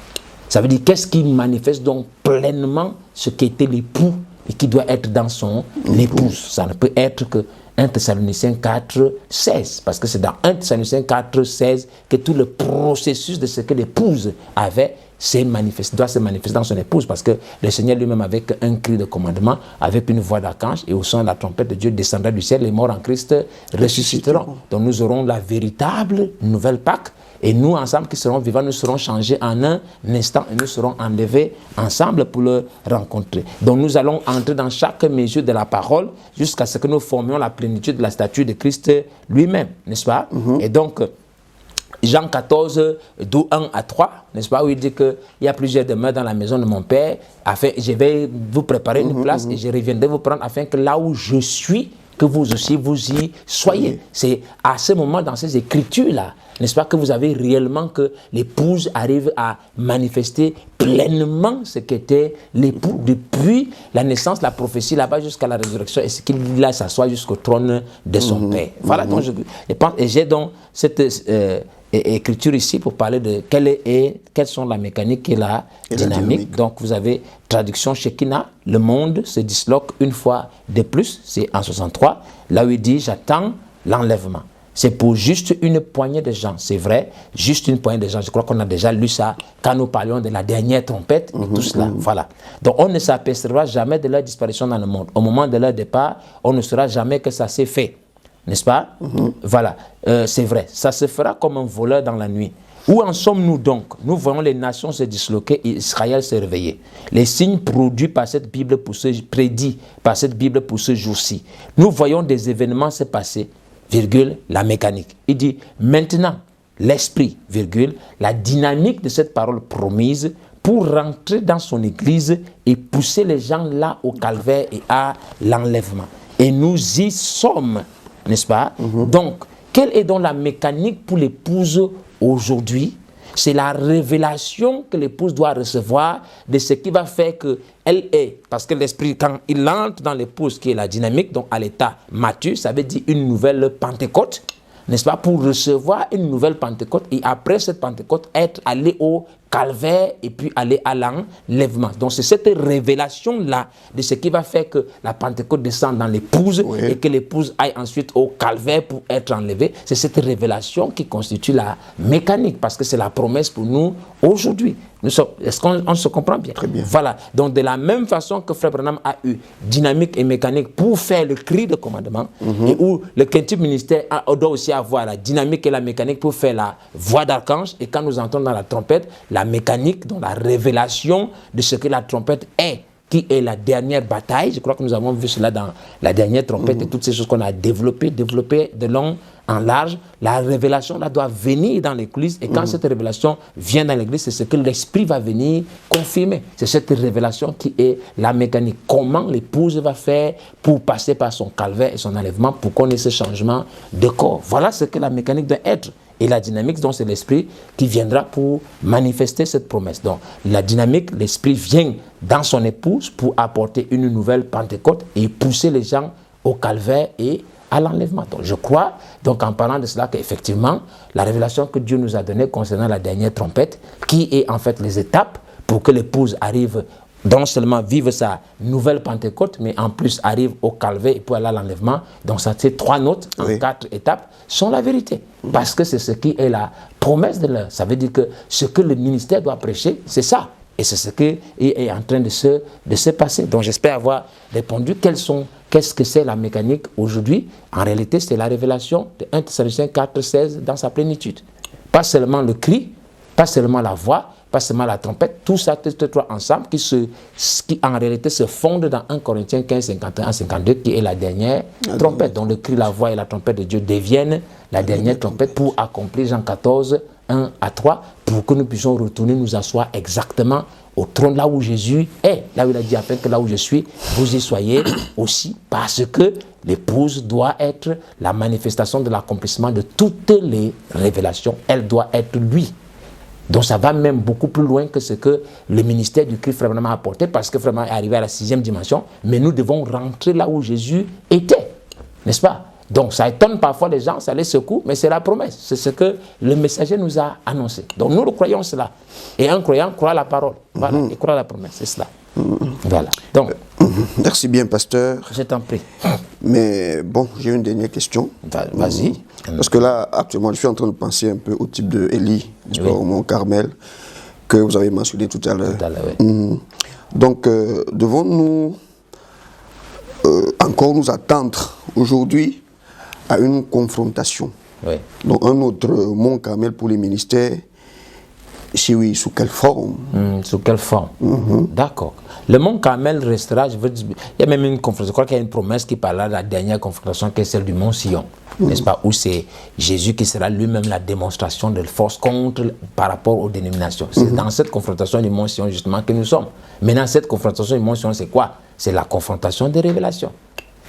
S2: Ça veut dire qu'est-ce qui manifeste donc pleinement ce qu'était l'époux et qui doit être dans son épouse. Ça ne peut être que 1 Thessaloniciens 4, 16. Parce que c'est dans 1 Thessaloniciens 4, 16 que tout le processus de ce que l'épouse avait doit se manifester dans son épouse. Parce que le Seigneur lui-même, avec un cri de commandement, avec une voix d'archange et au son de la trompette de Dieu descendra du ciel, les morts en Christ ressusciteront. Donc nous aurons la véritable nouvelle Pâque. Et nous, ensemble, qui serons vivants, nous serons changés en un instant et nous serons enlevés ensemble pour le rencontrer. Donc nous allons entrer dans chaque mesure de la parole jusqu'à ce que nous formions la plénitude de la statue de Christ lui-même, n'est-ce pas? Et donc, Jean 14, 1 à 3, n'est-ce pas, où il dit qu'il y a plusieurs demeures dans la maison de mon Père, afin, je vais vous préparer une place et je reviendrai vous prendre afin que là où je suis, que vous aussi vous y soyez. C'est à ce moment, dans ces écritures-là, n'est-ce pas, que vous avez réellement que l'épouse arrive à manifester pleinement ce qu'était l'époux depuis la naissance, la prophétie là-bas jusqu'à la résurrection et ce qu'il là s'assoit jusqu'au trône de son Père. Voilà, donc je pense, et j'ai donc cette écriture ici pour parler de quelles sont la mécanique et la dynamique. Donc vous avez traduction Shekinah, le monde se disloque une fois de plus, c'est en 63, là où il dit j'attends l'enlèvement. C'est pour juste une poignée de gens, c'est vrai, juste une poignée de gens. Je crois qu'on a déjà lu ça quand nous parlions de la dernière trompette et tout cela. Voilà. Donc on ne s'apercevra jamais de leur disparition dans le monde. Au moment de leur départ, on ne saura jamais que ça s'est fait. N'est-ce pas? Voilà, c'est vrai. Ça se fera comme un voleur dans la nuit. Où en sommes-nous donc? Nous voyons les nations se disloquer et Israël se réveiller. Les signes produits par cette Bible prédits par cette Bible pour ce jour-ci. Nous voyons des événements se passer, virgule, la mécanique. Il dit, maintenant, l'esprit, virgule, la dynamique de cette parole promise pour rentrer dans son église et pousser les gens là au calvaire et à l'enlèvement. Et nous y sommes, n'est-ce pas? Donc, quelle est donc la mécanique pour l'épouse aujourd'hui? C'est la révélation que l'épouse doit recevoir de ce qui va faire qu'elle est. Parce que l'esprit, quand il entre dans l'épouse, qui est la dynamique, donc à l'état mature, ça veut dire une nouvelle Pentecôte, n'est-ce pas? Pour recevoir une nouvelle Pentecôte et après cette Pentecôte, être allé au calvaire et puis aller à l'enlèvement. Donc c'est cette révélation-là de ce qui va faire que la Pentecôte descende dans l'épouse et que l'épouse aille ensuite au calvaire pour être enlevée. C'est cette révélation qui constitue la mécanique parce que c'est la promesse pour nous aujourd'hui. Est-ce qu'on se comprend bien?
S1: Très bien.
S2: Voilà. Donc de la même façon que Frère Branham a eu dynamique et mécanique pour faire le cri de commandement et où le quintuple ministère doit aussi avoir la dynamique et la mécanique pour faire la voix d'archange et quand nous entendons dans la trompette, la mécanique, donc la révélation de ce que la trompette est qui est la dernière bataille. Je crois que nous avons vu cela dans la dernière trompette et toutes ces choses qu'on a développées de long en large. La révélation là doit venir dans l'église et quand cette révélation vient dans l'église, c'est ce que l'esprit va venir confirmer. C'est cette révélation qui est la mécanique. Comment l'épouse va faire pour passer par son calvaire et son enlèvement pour qu'on ait ce changement de corps. Voilà ce que la mécanique doit être. Et la dynamique, donc, c'est l'esprit qui viendra pour manifester cette promesse. Donc, la dynamique, l'esprit vient dans son épouse pour apporter une nouvelle Pentecôte et pousser les gens au calvaire et à l'enlèvement. Donc, je crois, donc, en parlant de cela, qu'effectivement, la révélation que Dieu nous a donnée concernant la dernière trompette, qui est en fait les étapes pour que l'épouse arrive non seulement vive sa nouvelle Pentecôte, mais en plus arrive au calvaire et pour aller à l'enlèvement. Donc, ces 3 notes en 4 étapes sont la vérité. Parce que c'est ce qui est la promesse de l'heure. Ça veut dire que ce que le ministère doit prêcher, c'est ça. Et c'est ce qui est en train de se passer. Donc, j'espère avoir répondu. Qu'est-ce que c'est la mécanique aujourd'hui? En réalité, c'est la révélation de 1 Thessaloniciens 4,16 dans sa plénitude. Pas seulement le cri, pas seulement la voix, pas seulement la trompette, tout ça, tous les 3 ensemble, qui en réalité se fondent dans 1 Corinthiens 15, 51, 52, qui est la dernière trompette. Donc le cri, la voix et la trompette de Dieu deviennent la dernière trompette pour accomplir Jean 14, 1 à 3, pour que nous puissions retourner nous asseoir exactement au trône là où Jésus est. Là où il a dit, afin que là où je suis, vous y soyez aussi, parce que l'épouse doit être la manifestation de l'accomplissement de toutes les révélations. Elle doit être lui. Donc ça va même beaucoup plus loin que ce que le ministère du Christ vraiment a apporté, parce que vraiment est arrivé à la 6e dimension, mais nous devons rentrer là où Jésus était, n'est-ce pas? Donc ça étonne parfois les gens, ça les secoue, mais c'est la promesse, c'est ce que le messager nous a annoncé. Donc nous le croyons cela, et un croyant croit la parole, voilà, il croit la promesse, c'est cela. Voilà. Donc,
S1: merci bien, pasteur.
S2: Je t'en prie.
S1: Mais bon, j'ai une dernière question.
S2: Vas-y.
S1: Parce que là, actuellement, je suis en train de penser un peu au type de Élie, au Mont Carmel, que vous avez mentionné tout à l'heure. Donc, devons-nous encore nous attendre aujourd'hui à une confrontation? Donc, un autre Mont Carmel pour les ministères? Si oui, sous quelle forme?
S2: Sous quelle forme? D'accord. Le Mont Carmel restera, il y a même une confrontation, je crois qu'il y a une promesse qui parlera de la dernière confrontation qui est celle du Mont Sion, n'est-ce pas, où c'est Jésus qui sera lui-même la démonstration de force par rapport aux dénominations. C'est dans cette confrontation du Mont Sion justement que nous sommes. Maintenant, cette confrontation du Mont Sion, c'est quoi? C'est la confrontation des révélations,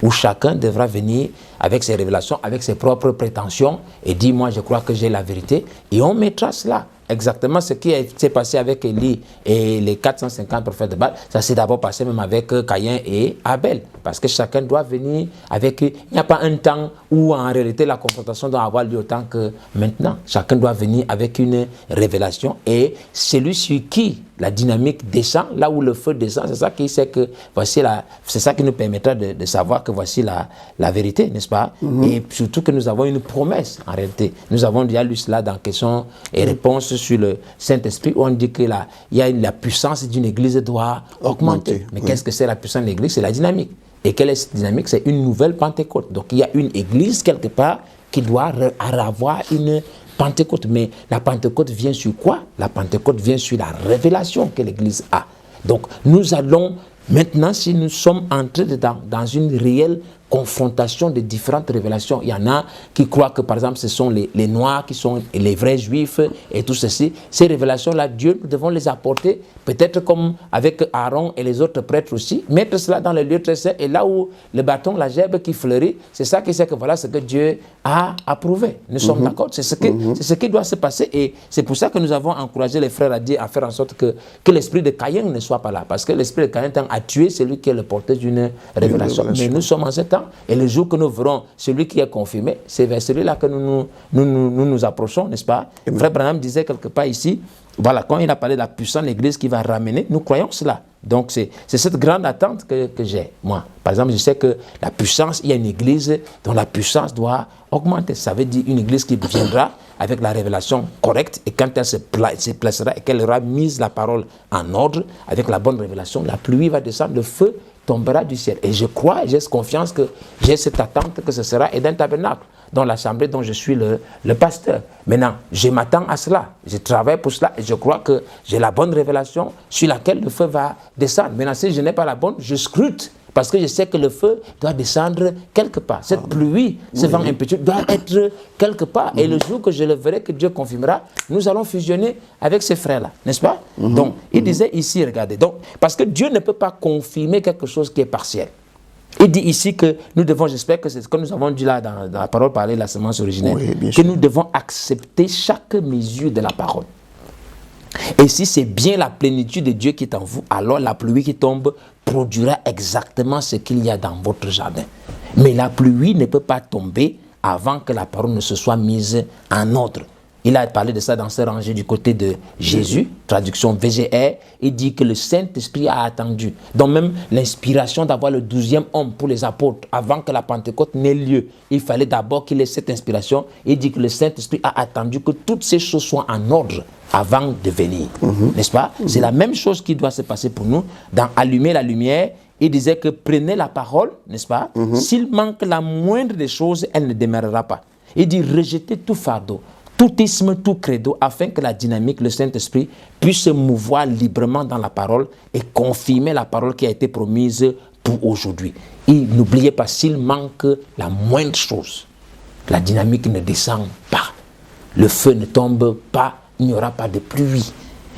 S2: où chacun devra venir avec ses révélations, avec ses propres prétentions et dire, moi je crois que j'ai la vérité, et on mettra cela. Exactement ce qui s'est passé avec Élie et les 450 prophètes de Baal, ça s'est d'abord passé même avec Caïn et Abel. Parce que chacun doit venir avec... Il n'y a pas un temps où en réalité la confrontation doit avoir lieu autant que maintenant. Chacun doit venir avec une révélation et celui sur qui la dynamique descend, là où le feu descend, c'est ça qui sait que voici c'est ça qui nous permettra de savoir que voici la vérité, n'est-ce pas? Et surtout que nous avons une promesse en réalité. Nous avons déjà lu cela dans questions et réponses sur le Saint-Esprit où on dit que la puissance d'une église doit augmenter. Mais qu'est-ce que c'est la puissance de l'église? C'est la dynamique. Et quelle est cette dynamique? C'est une nouvelle Pentecôte. Donc il y a une église quelque part qui doit avoir une Pentecôte. Mais la Pentecôte vient sur quoi? La Pentecôte vient sur la révélation que l'église a. Donc nous allons maintenant, si nous sommes entrés dans une réelle confrontation de différentes révélations, il y en a qui croient que par exemple ce sont les noirs qui sont les vrais juifs et tout ceci. Ces révélations-là, Dieu, nous devons les apporter, peut-être comme avec Aaron et les autres prêtres aussi, mettre cela dans le lieu très saint, et là où le bâton, la gerbe qui fleurit, c'est ça qui sait que voilà ce que Dieu a approuvé. Nous sommes d'accord? C'est ce qui doit se passer, et c'est pour ça que nous avons encouragé les frères à faire en sorte que l'esprit de Caïn ne soit pas là, parce que l'esprit de Caïn tend à tuer celui qui est le porteur d'une révélation. Mais nous sommes en ce temps, et le jour que nous verrons celui qui est confirmé, c'est vers celui-là que nous approchons, n'est-ce pas? Frère Branham disait quelque part ici, voilà, quand il a parlé de la puissance de l'Église qui va ramener, nous croyons cela. Donc c'est cette grande attente que j'ai, moi. Par exemple, je sais que la puissance, il y a une Église dont la puissance doit augmenter. Ça veut dire une Église qui viendra avec la révélation correcte, et quand elle se placera et qu'elle aura mis la parole en ordre, avec la bonne révélation, la pluie va descendre, le feu tombera du ciel. Et je crois, j'ai confiance que j'ai cette attente que ce sera Eden Tabernacle. dans l'assemblée dont je suis le pasteur. Maintenant, je m'attends à cela. Je travaille pour cela et je crois que j'ai la bonne révélation sur laquelle le feu va descendre. Maintenant, si je n'ai pas la bonne, je scrute. Parce que je sais que le feu doit descendre quelque part. Cette pluie, ce vent impétueux doit être quelque part. Et le jour que je le verrai, que Dieu confirmera, nous allons fusionner avec ces frères-là. N'est-ce pas? Donc, il disait ici, regardez. Donc, parce que Dieu ne peut pas confirmer quelque chose qui est partiel. Il dit ici que nous devons, j'espère que c'est ce que nous avons dit là dans la parole parlée de la semence originelle, que nous devons accepter chaque mesure de la parole. Et si c'est bien la plénitude de Dieu qui est en vous, alors la pluie qui tombe produira exactement ce qu'il y a dans votre jardin. Mais la pluie ne peut pas tomber avant que la parole ne se soit mise en ordre. Il a parlé de ça dans ce rangé du côté de Jésus, traduction VGR. Il dit que le Saint-Esprit a attendu. Donc même l'inspiration d'avoir le 12e homme pour les apôtres avant que la Pentecôte n'ait lieu, il fallait d'abord qu'il ait cette inspiration. Il dit que le Saint-Esprit a attendu que toutes ces choses soient en ordre avant de venir. N'est-ce pas? C'est la même chose qui doit se passer pour nous. Dans Allumer la lumière, il disait que prenez la parole, n'est-ce pas? S'il manque la moindre des choses, elle ne demeurera pas. Il dit rejetez tout fardeau, tout isme, tout credo, afin que la dynamique, le Saint-Esprit, puisse se mouvoir librement dans la parole et confirmer la parole qui a été promise pour aujourd'hui. Et n'oubliez pas, s'il manque la moindre chose, la dynamique ne descend pas, le feu ne tombe pas, il n'y aura pas de pluie.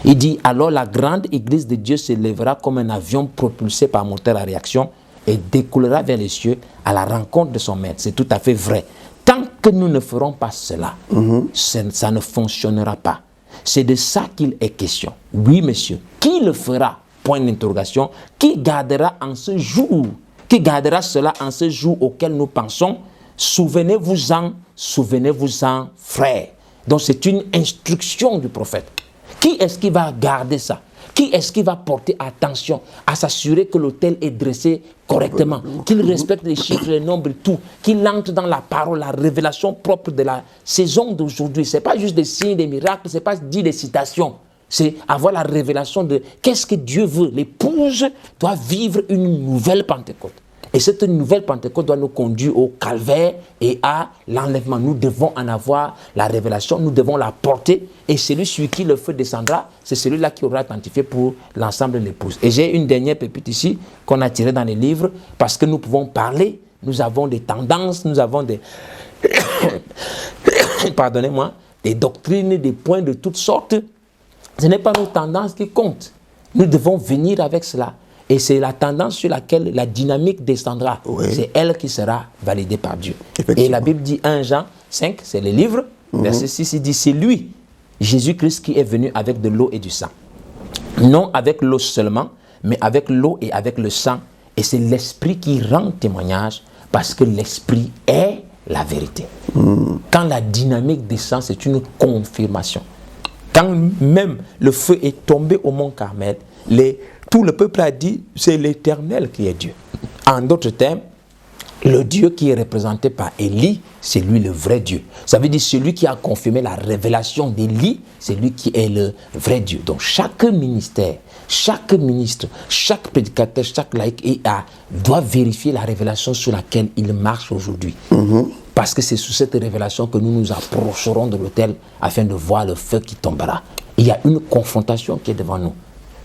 S2: Il dit, alors la grande église de Dieu se lèvera comme un avion propulsé par moteur à réaction et découlera vers les cieux à la rencontre de son maître. C'est tout à fait vrai. Tant que nous ne ferons pas cela, ça ne fonctionnera pas. C'est de ça qu'il est question. Oui, monsieur. Qui le fera? Point d'interrogation. Qui gardera en ce jour? Qui gardera cela en ce jour auquel nous pensons? Souvenez-vous-en, frères. Donc c'est une instruction du prophète. Qui est-ce qui va garder ça? Qui est-ce qui va porter attention à s'assurer que l'autel est dressé correctement, qu'il respecte les chiffres, les nombres et tout, qu'il entre dans la parole, la révélation propre de la saison d'aujourd'hui? Ce n'est pas juste des signes, des miracles, ce n'est pas dire des citations. C'est avoir la révélation de qu'est-ce que Dieu veut. L'épouse doit vivre une nouvelle Pentecôte. Et cette nouvelle Pentecôte doit nous conduire au calvaire et à l'enlèvement. Nous devons en avoir la révélation, nous devons la porter. Et celui sur qui le feu descendra, c'est celui-là qui aura identifié pour l'ensemble de l'épouse. Et j'ai une dernière pépite ici qu'on a tirée dans les livres parce que nous pouvons parler, nous avons des tendances, nous avons des... Pardonnez-moi, des doctrines, des points de toutes sortes. Ce n'est pas nos tendances qui comptent. Nous devons venir avec cela. Et c'est la tendance sur laquelle la dynamique descendra. C'est elle qui sera validée par Dieu. Et la Bible dit 1 Jean 5, c'est le livre, verset 6, il dit c'est lui, Jésus-Christ, qui est venu avec de l'eau et du sang. Non avec l'eau seulement, mais avec l'eau et avec le sang. Et c'est l'Esprit qui rend témoignage parce que l'Esprit est la vérité. Quand la dynamique descend, c'est une confirmation. Quand même le feu est tombé au mont Carmel, tout le peuple a dit, c'est l'Éternel qui est Dieu. En d'autres termes, le Dieu qui est représenté par Élie, c'est lui le vrai Dieu. Ça veut dire celui qui a confirmé la révélation d'Élie, c'est lui qui est le vrai Dieu. Donc chaque ministère, chaque ministre, chaque prédicateur, chaque laïc doit vérifier la révélation sur laquelle il marche aujourd'hui. Parce que c'est sous cette révélation que nous nous approcherons de l'autel afin de voir le feu qui tombera. Il y a une confrontation qui est devant nous.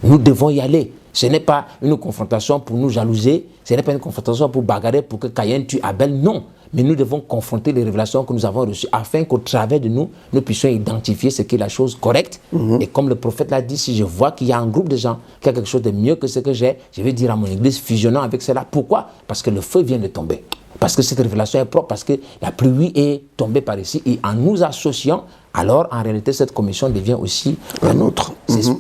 S2: Nous devons y aller. Ce n'est pas une confrontation pour nous jalouser, ce n'est pas une confrontation pour bagarrer, pour que Caïn tue Abel, non. Mais nous devons confronter les révélations que nous avons reçues afin qu'au travers de nous, nous puissions identifier ce qui est la chose correcte. Et comme le prophète l'a dit, si je vois qu'il y a un groupe de gens qui a quelque chose de mieux que ce que j'ai, je vais dire à mon église, fusionnant avec cela. Pourquoi? Parce que le feu vient de tomber. Parce que cette révélation est propre, parce que la pluie est tombée par ici. Et en nous associant, alors en réalité cette commission devient aussi la nôtre.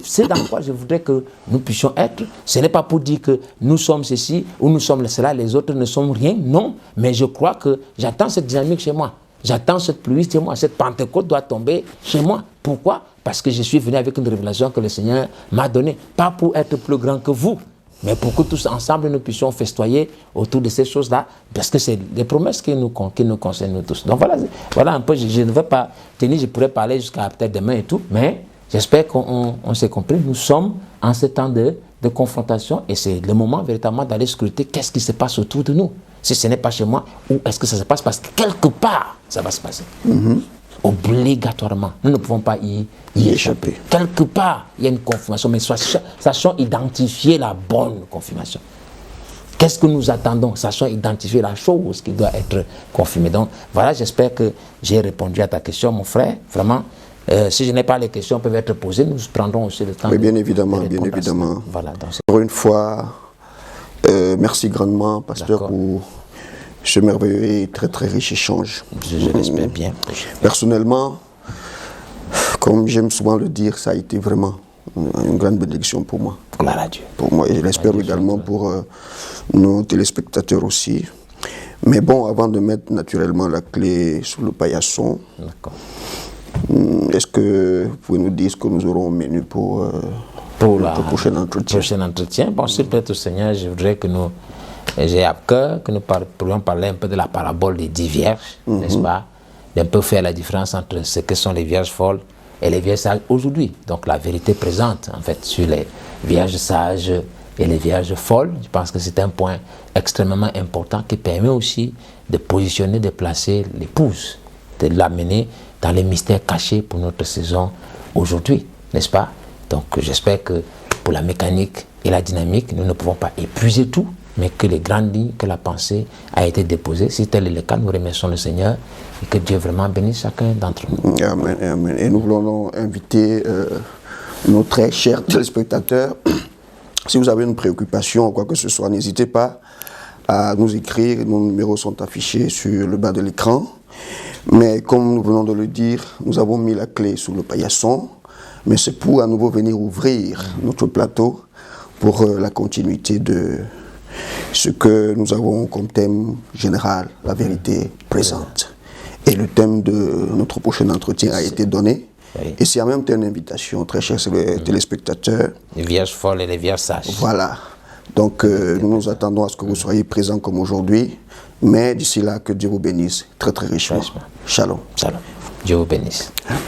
S2: C'est dans quoi je voudrais que nous puissions être. Ce n'est pas pour dire que nous sommes ceci ou nous sommes cela, les autres ne sont rien, non. Mais je crois que j'attends cette dynamique chez moi. J'attends cette pluie chez moi. Cette Pentecôte doit tomber chez moi. Pourquoi? Parce que je suis venu avec une révélation que le Seigneur m'a donnée. Pas pour être plus grand que vous, mais pour que tous ensemble nous puissions festoyer autour de ces choses-là, parce que c'est des promesses qui nous concernent nous tous. Donc voilà un peu, je ne veux pas tenir, je pourrais parler jusqu'à peut-être demain et tout, mais j'espère qu'on s'est compris. Nous sommes en ce temps de confrontation et c'est le moment véritablement d'aller scruter qu'est-ce qui se passe autour de nous. Si ce n'est pas chez moi, où est-ce que ça se passe? Parce que quelque part, ça va se passer. Obligatoirement. Nous ne pouvons pas y échapper. Quelque part, il y a une confirmation, mais sachons identifier la bonne confirmation. Qu'est-ce que nous attendons? Sachons identifier la chose qui doit être confirmée. Donc, voilà, j'espère que j'ai répondu à ta question, mon frère. Vraiment, si je n'ai pas les questions peuvent être posées, nous prendrons aussi le temps.
S1: Mais bien évidemment, bien évidemment.
S2: Voilà,
S1: encore une fois, merci grandement, pasteur, pour ce merveilleux et très très riche échange.
S2: Je l'espère bien.
S1: Personnellement, comme j'aime souvent le dire, ça a été vraiment une grande bénédiction pour moi.
S2: Gloire à Dieu.
S1: Pour moi, et je l'espère également pour nos téléspectateurs aussi. Mais bon, avant de mettre naturellement la clé sur le paillasson, est-ce que vous pouvez nous dire ce que nous aurons au menu pour le prochain entretien?
S2: Bon, s'il plaît au Seigneur, je voudrais que j'ai à cœur que nous pourrions parler un peu de la parabole des 10 vierges, n'est-ce pas? D'un peu faire la différence entre ce que sont les vierges folles et les vierges sages aujourd'hui. Donc la vérité présente, en fait, sur les vierges sages et les vierges folles. Je pense que c'est un point extrêmement important qui permet aussi de positionner, de placer l'épouse, de l'amener dans les mystères cachés pour notre saison aujourd'hui, n'est-ce pas? Donc j'espère que pour la mécanique et la dynamique, nous ne pouvons pas épuiser tout, mais que les grandes lignes, que la pensée a été déposée. Si tel est le cas, nous remercions le Seigneur et que Dieu vraiment bénisse chacun d'entre nous.
S1: Amen, amen. Et nous voulons inviter nos très chers téléspectateurs, si vous avez une préoccupation ou quoi que ce soit, n'hésitez pas à nous écrire. Nos numéros sont affichés sur le bas de l'écran. Mais comme nous venons de le dire, nous avons mis la clé sous le paillasson, mais c'est pour à nouveau venir ouvrir notre plateau pour la continuité de ce que nous avons comme thème général, la vérité présente. Et le thème de notre prochain entretien a été donné. Oui. Et c'est en même temps une invitation, très chers téléspectateurs.
S2: Les vierges folles et les vierges sages.
S1: Voilà. Donc nous nous attendons à ce que vous soyez présents comme aujourd'hui. Mais d'ici là, que Dieu vous bénisse très très richement. Shalom.
S2: Shalom. Dieu vous bénisse.
S1: Amen.